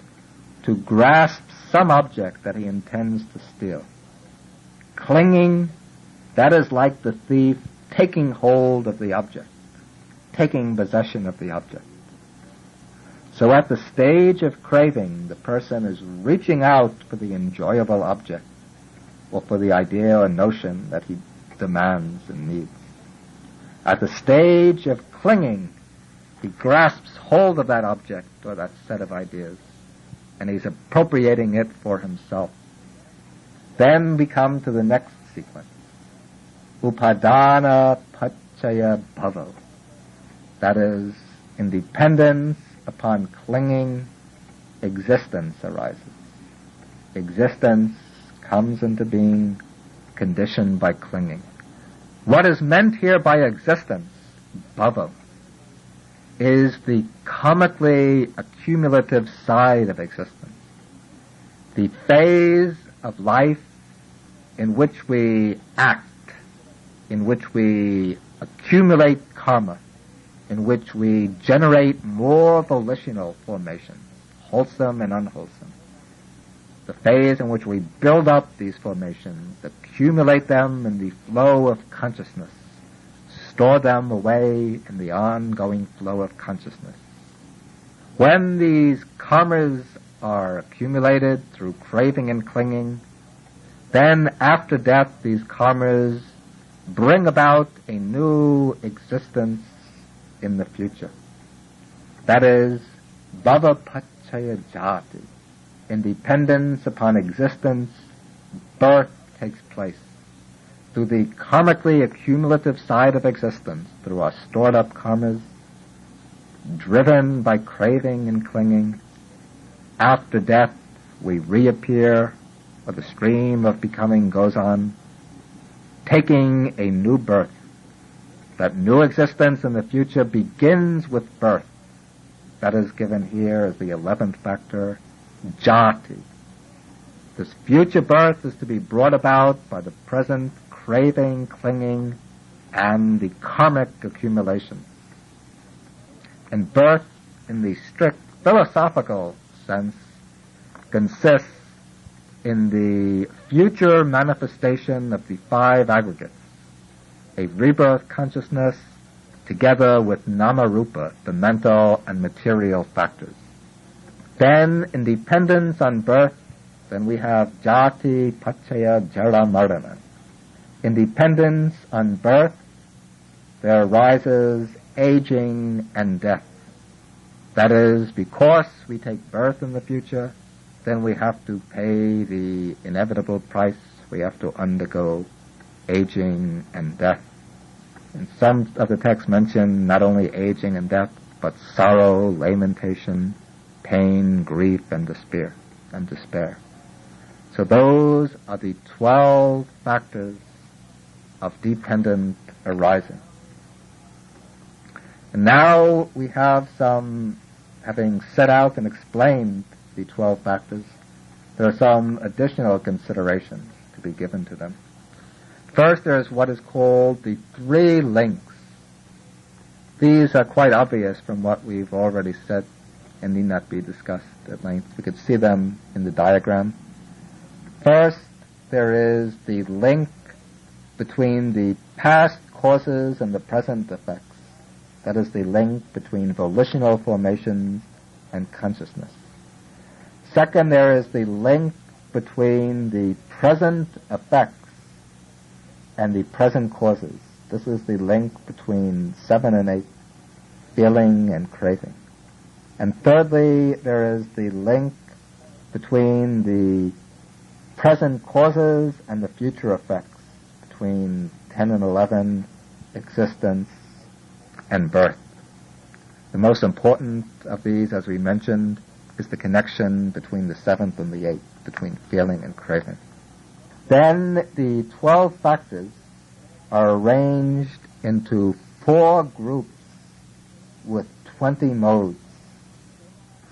to grasp some object that he intends to steal. Clinging, that is like the thief taking hold of the object, taking possession of the object. So at the stage of craving, the person is reaching out for the enjoyable object or for the idea or notion that he demands and needs. At the stage of clinging, he grasps hold of that object or that set of ideas, and he's appropriating it for himself. Then we come to the next sequence. Upadana pachaya bhava. That is, in dependence upon clinging, existence arises. Existence comes into being conditioned by clinging. What is meant here by existence, bhava, is the karmically accumulative side of existence. The phase of life in which we act, in which we accumulate karma, in which we generate more volitional formations, wholesome and unwholesome. The phase in which we build up these formations, accumulate them in the flow of consciousness, store them away in the ongoing flow of consciousness. When these karmas are accumulated through craving and clinging, then after death these karmas bring about a new existence in the future. That is, bhava pachaya jati. In dependence upon existence, birth takes place. Through the karmically accumulative side of existence, through our stored up karmas, driven by craving and clinging, after death we reappear or the stream of becoming goes on, taking a new birth. That new existence in the future begins with birth. That is given here as the 11th factor, jati. This future birth is to be brought about by the present craving, clinging, and the karmic accumulation. And birth, in the strict philosophical sense, consists in the future manifestation of the 5 aggregates, a rebirth consciousness together with namarupa, the mental and material factors. Then, in dependence on birth, then we have jati, pachaya, jara, mardana. In dependence on birth, there arises aging and death. That is, because we take birth in the future, then we have to pay the inevitable price. We have to undergo aging and death. And some of the texts mention not only aging and death, but sorrow, lamentation, pain, grief, and despair. So those are the 12 factors of dependent arising. And now we have having set out and explained the 12 factors, there are some additional considerations to be given to them. First, there is what is called the 3 links. These are quite obvious from what we've already said and need not be discussed at length. We could see them in the diagram. First, there is the link between the past causes and the present effects. That is the link between volitional formations and consciousness. Second, there is the link between the present effects and the present causes. This is the link between 7 and 8, feeling and craving. And thirdly, there is the link between the present causes and the future effects, between 10 and 11, existence, and birth. The most important of these, as we mentioned, is the connection between the 7th and the 8th, between feeling and craving. Then the 12 factors are arranged into 4 groups with 20 modes.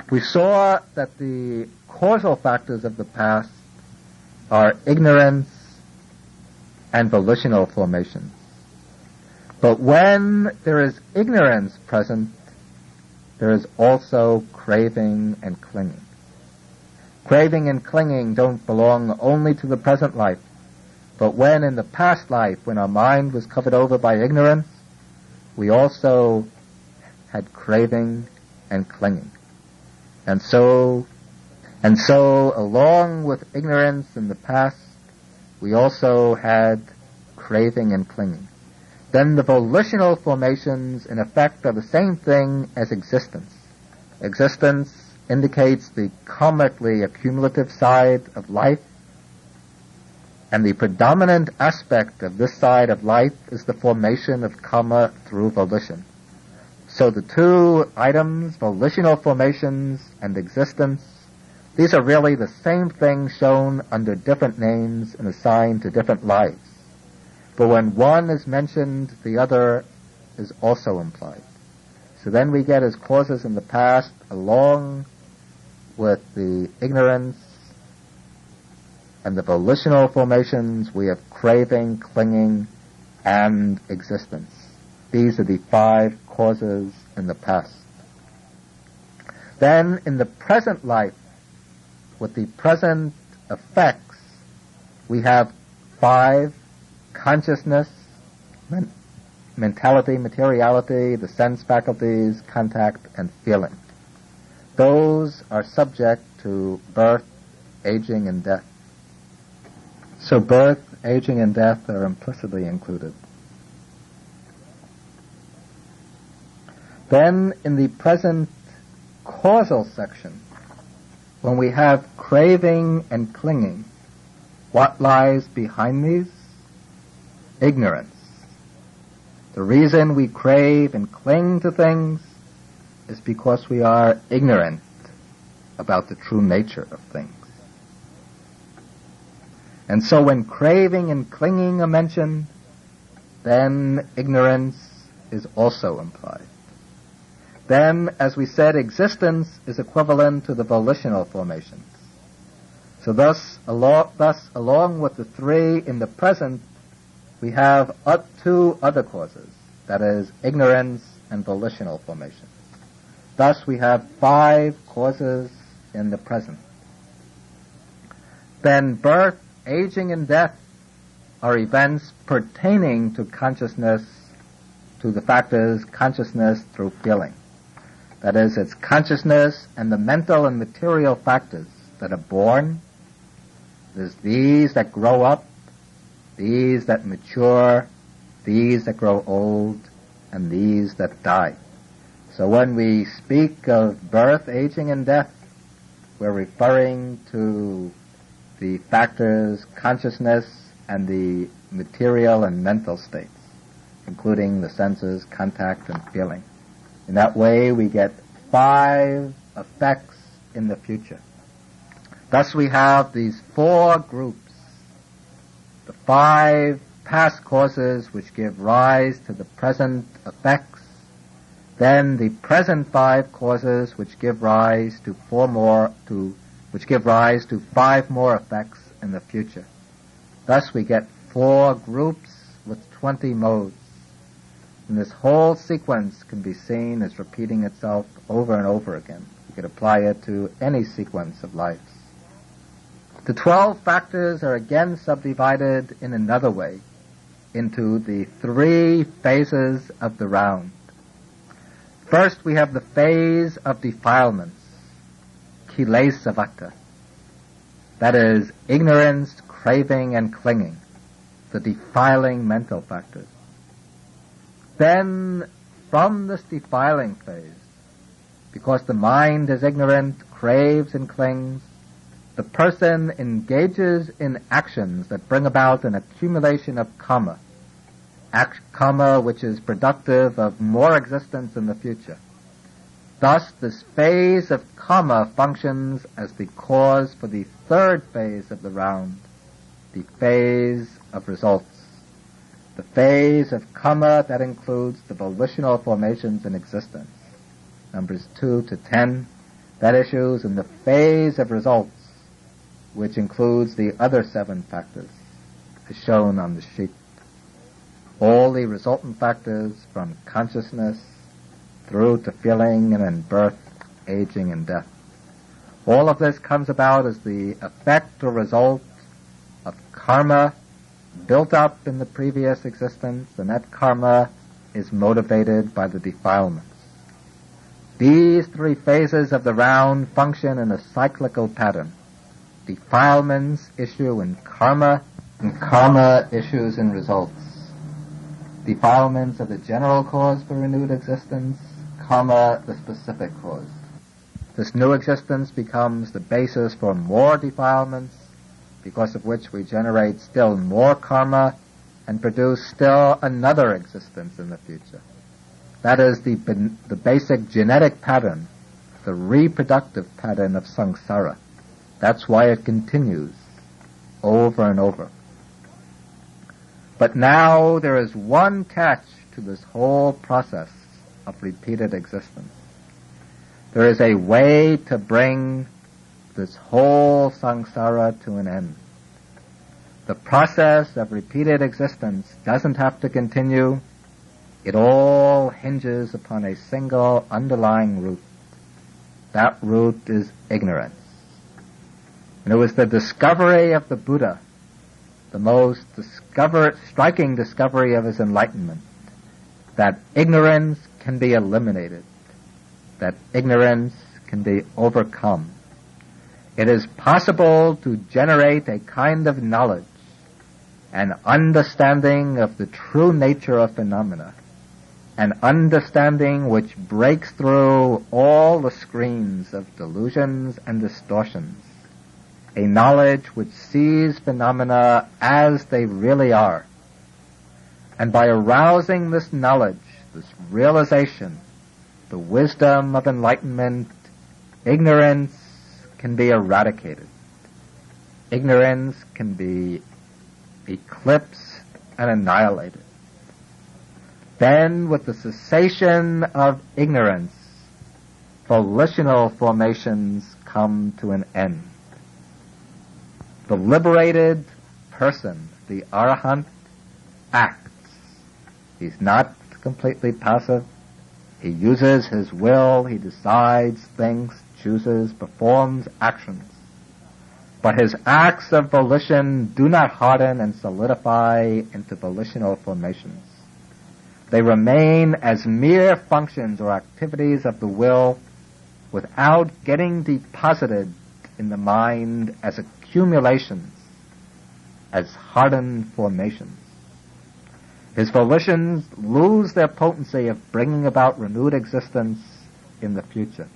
We saw that the causal factors of the past are ignorance and volitional formations. But when there is ignorance present, there is also craving and clinging. Craving and clinging don't belong only to the present life, but when in the past life, when our mind was covered over by ignorance, we also had craving and clinging. And so along with ignorance in the past, we also had craving and clinging. Then the volitional formations, in effect, are the same thing as existence. Existence indicates the karmically accumulative side of life, and the predominant aspect of this side of life is the formation of karma through volition. So the 2 items, volitional formations and existence, these are really the same thing shown under different names and assigned to different lives. But when one is mentioned, the other is also implied. So then we get as causes in the past, along with the ignorance and the volitional formations, we have craving, clinging, and existence. These are the 5 causes in the past. Then in the present life, with the present effects, we have 5: consciousness, mentality, materiality, the sense faculties, contact, and feeling. Those are subject to birth, aging, and death. So birth, aging, and death are implicitly included. Then in the present causal section, when we have craving and clinging, what lies behind these? Ignorance. The reason we crave and cling to things is because we are ignorant about the true nature of things. And so when craving and clinging are mentioned, then ignorance is also implied. Then, as we said, existence is equivalent to the volitional formations. So thus, along with the three in the present, we have two other causes, that is, ignorance and volitional formation. Thus, we have 5 causes in the present. Then birth, aging, and death are events pertaining to consciousness, to the factors consciousness through feeling. That is, it's consciousness and the mental and material factors that are born. There's these that grow up, these that mature, these that grow old, and these that die. So when we speak of birth, aging, and death, we're referring to the factors consciousness and the material and mental states, including the senses, contact, and feeling. In that way, we get 5 effects in the future. Thus, we have these 4 groups. The 5 past causes which give rise to the present effects, then the present 5 causes which give rise to 5 more effects in the future. Thus, we get 4 groups with 20 modes. And this whole sequence can be seen as repeating itself over and over again. You could apply it to any sequence of lives. The 12 factors are again subdivided in another way into the 3 phases of the round. First, we have the phase of defilements, kilesavata. That is, ignorance, craving, and clinging, the defiling mental factors. Then, from this defiling phase, because the mind is ignorant, craves, and clings, the person engages in actions that bring about an accumulation of karma, karma which is productive of more existence in the future. Thus, this phase of karma functions as the cause for the 3rd phase of the round, the phase of results. The phase of karma that includes the volitional formations in existence, numbers 2 to 10, that issues in the phase of results, which includes the other 7 factors, as shown on the sheet. All the resultant factors from consciousness through to feeling and then birth, aging, and death. All of this comes about as the effect or result of karma built up in the previous existence, and that karma is motivated by the defilements. These 3 phases of the round function in a cyclical pattern. Defilements issue in karma, and karma issues in results. Defilements are the general cause for renewed existence, karma the specific cause. This new existence becomes the basis for more defilements, because of which we generate still more karma and produce still another existence in the future. That is the basic genetic pattern, the reproductive pattern of samsara. That's why it continues over and over. But now there is one catch to this whole process of repeated existence. There is a way to bring this whole samsara to an end. The process of repeated existence doesn't have to continue. It all hinges upon a single underlying root. That root is ignorance. And it was the discovery of the Buddha, the most striking discovery of his enlightenment, that ignorance can be eliminated, that ignorance can be overcome. It is possible to generate a kind of knowledge, an understanding of the true nature of phenomena, an understanding which breaks through all the screens of delusions and distortions, a knowledge which sees phenomena as they really are. And by arousing this knowledge, this realization, the wisdom of enlightenment, ignorance can be eradicated. ignorance can be eclipsed and annihilated. Then, with the cessation of ignorance, volitional formations come to an end. The liberated person, the Arahant, acts. He's not completely passive. He uses his will, he decides, thinks, chooses, performs actions. But his acts of volition do not harden and solidify into volitional formations. They remain as mere functions or activities of the will without getting deposited in the mind as accumulations, as hardened formations. His volitions lose their potency of bringing about renewed existence in the future.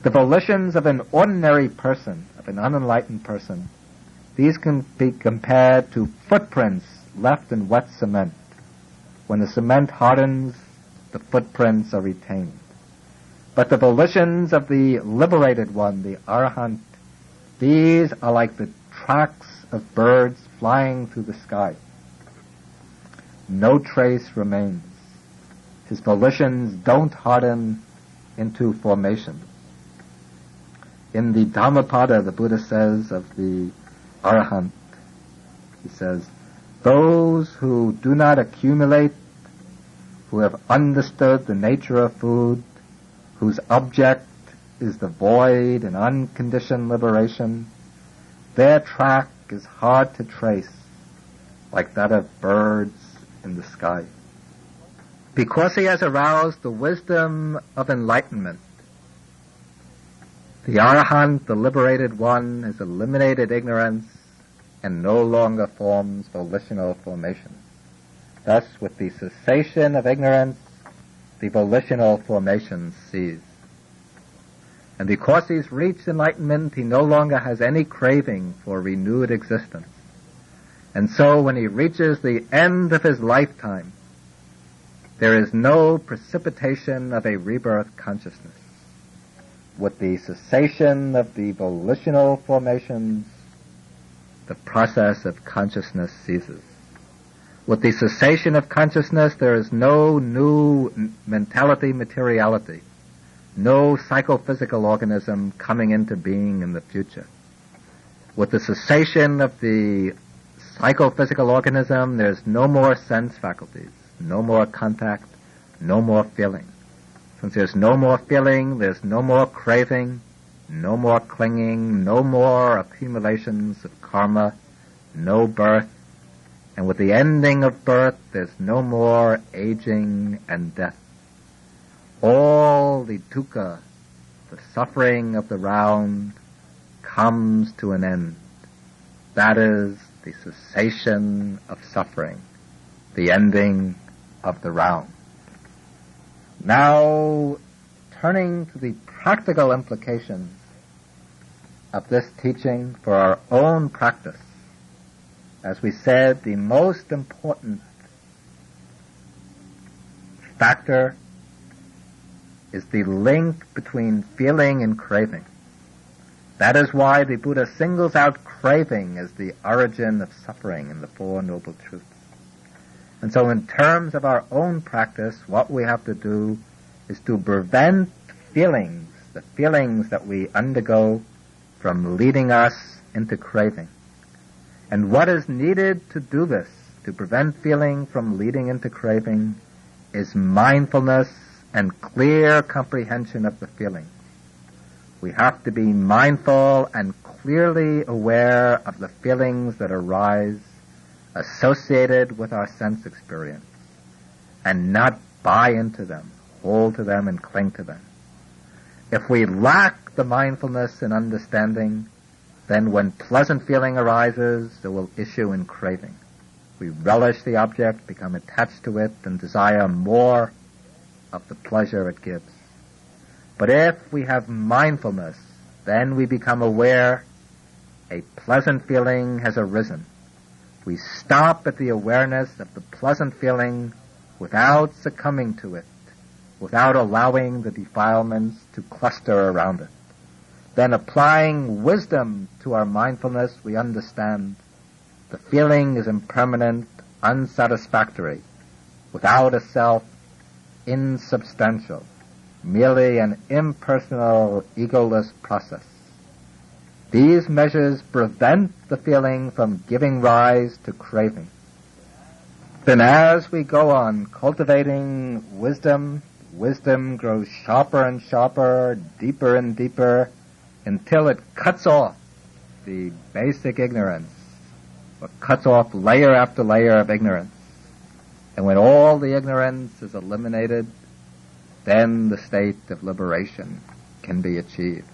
The volitions of an ordinary person, of an unenlightened person, these can be compared to footprints left in wet cement. When the cement hardens, the footprints are retained. But the volitions of the liberated one, the Arahant, these are like the tracks of birds flying through the sky. No trace remains. His volitions don't harden into formation. In the Dhammapada, the Buddha says of the Arahant, he says, those who do not accumulate, who have understood the nature of food, whose object is the void and unconditioned liberation, their track is hard to trace, like that of birds in the sky. Because he has aroused the wisdom of enlightenment, the Arahant, the liberated one, has eliminated ignorance and no longer forms volitional formations. Thus, with the cessation of ignorance, the volitional formations cease. And because he's reached enlightenment, he no longer has any craving for renewed existence. And so when he reaches the end of his lifetime, there is no precipitation of a rebirth consciousness. With the cessation of the volitional formations, the process of consciousness ceases. With the cessation of consciousness, there is no new mentality, materiality, no psychophysical organism coming into being in the future. With the cessation of the psychophysical organism, there's no more sense faculties, no more contact, no more feeling. Since there's no more feeling, there's no more craving, no more clinging, no more accumulations of karma, no birth. And with the ending of birth, there's no more aging and death. All the dukkha, the suffering of the round, comes to an end. That is the cessation of suffering, the ending of the round. Now, turning to the practical implications of this teaching for our own practice. As we said, the most important factor is the link between feeling and craving. That is why the Buddha singles out craving as the origin of suffering in the Four Noble Truths. And so in terms of our own practice, what we have to do is to prevent feelings, the feelings that we undergo, from leading us into craving. And what is needed to do this, to prevent feeling from leading into craving, is mindfulness and clear comprehension of the feelings. We have to be mindful and clearly aware of the feelings that arise associated with our sense experience, and not buy into them, hold to them, and cling to them. If we lack the mindfulness and understanding, then when pleasant feeling arises, it will issue in craving. We relish the object, become attached to it, and desire more of the pleasure it gives. But if we have mindfulness, then we become aware a pleasant feeling has arisen. We stop at the awareness of the pleasant feeling without succumbing to it, without allowing the defilements to cluster around it. then applying wisdom to our mindfulness, we understand the feeling is impermanent, unsatisfactory, without a self, insubstantial, merely an impersonal, egoless process. These measures prevent the feeling from giving rise to craving. Then as we go on cultivating wisdom, wisdom grows sharper and sharper, deeper and deeper, until it cuts off the basic ignorance, or cuts off layer after layer of ignorance. And when all the ignorance is eliminated, then the state of liberation can be achieved.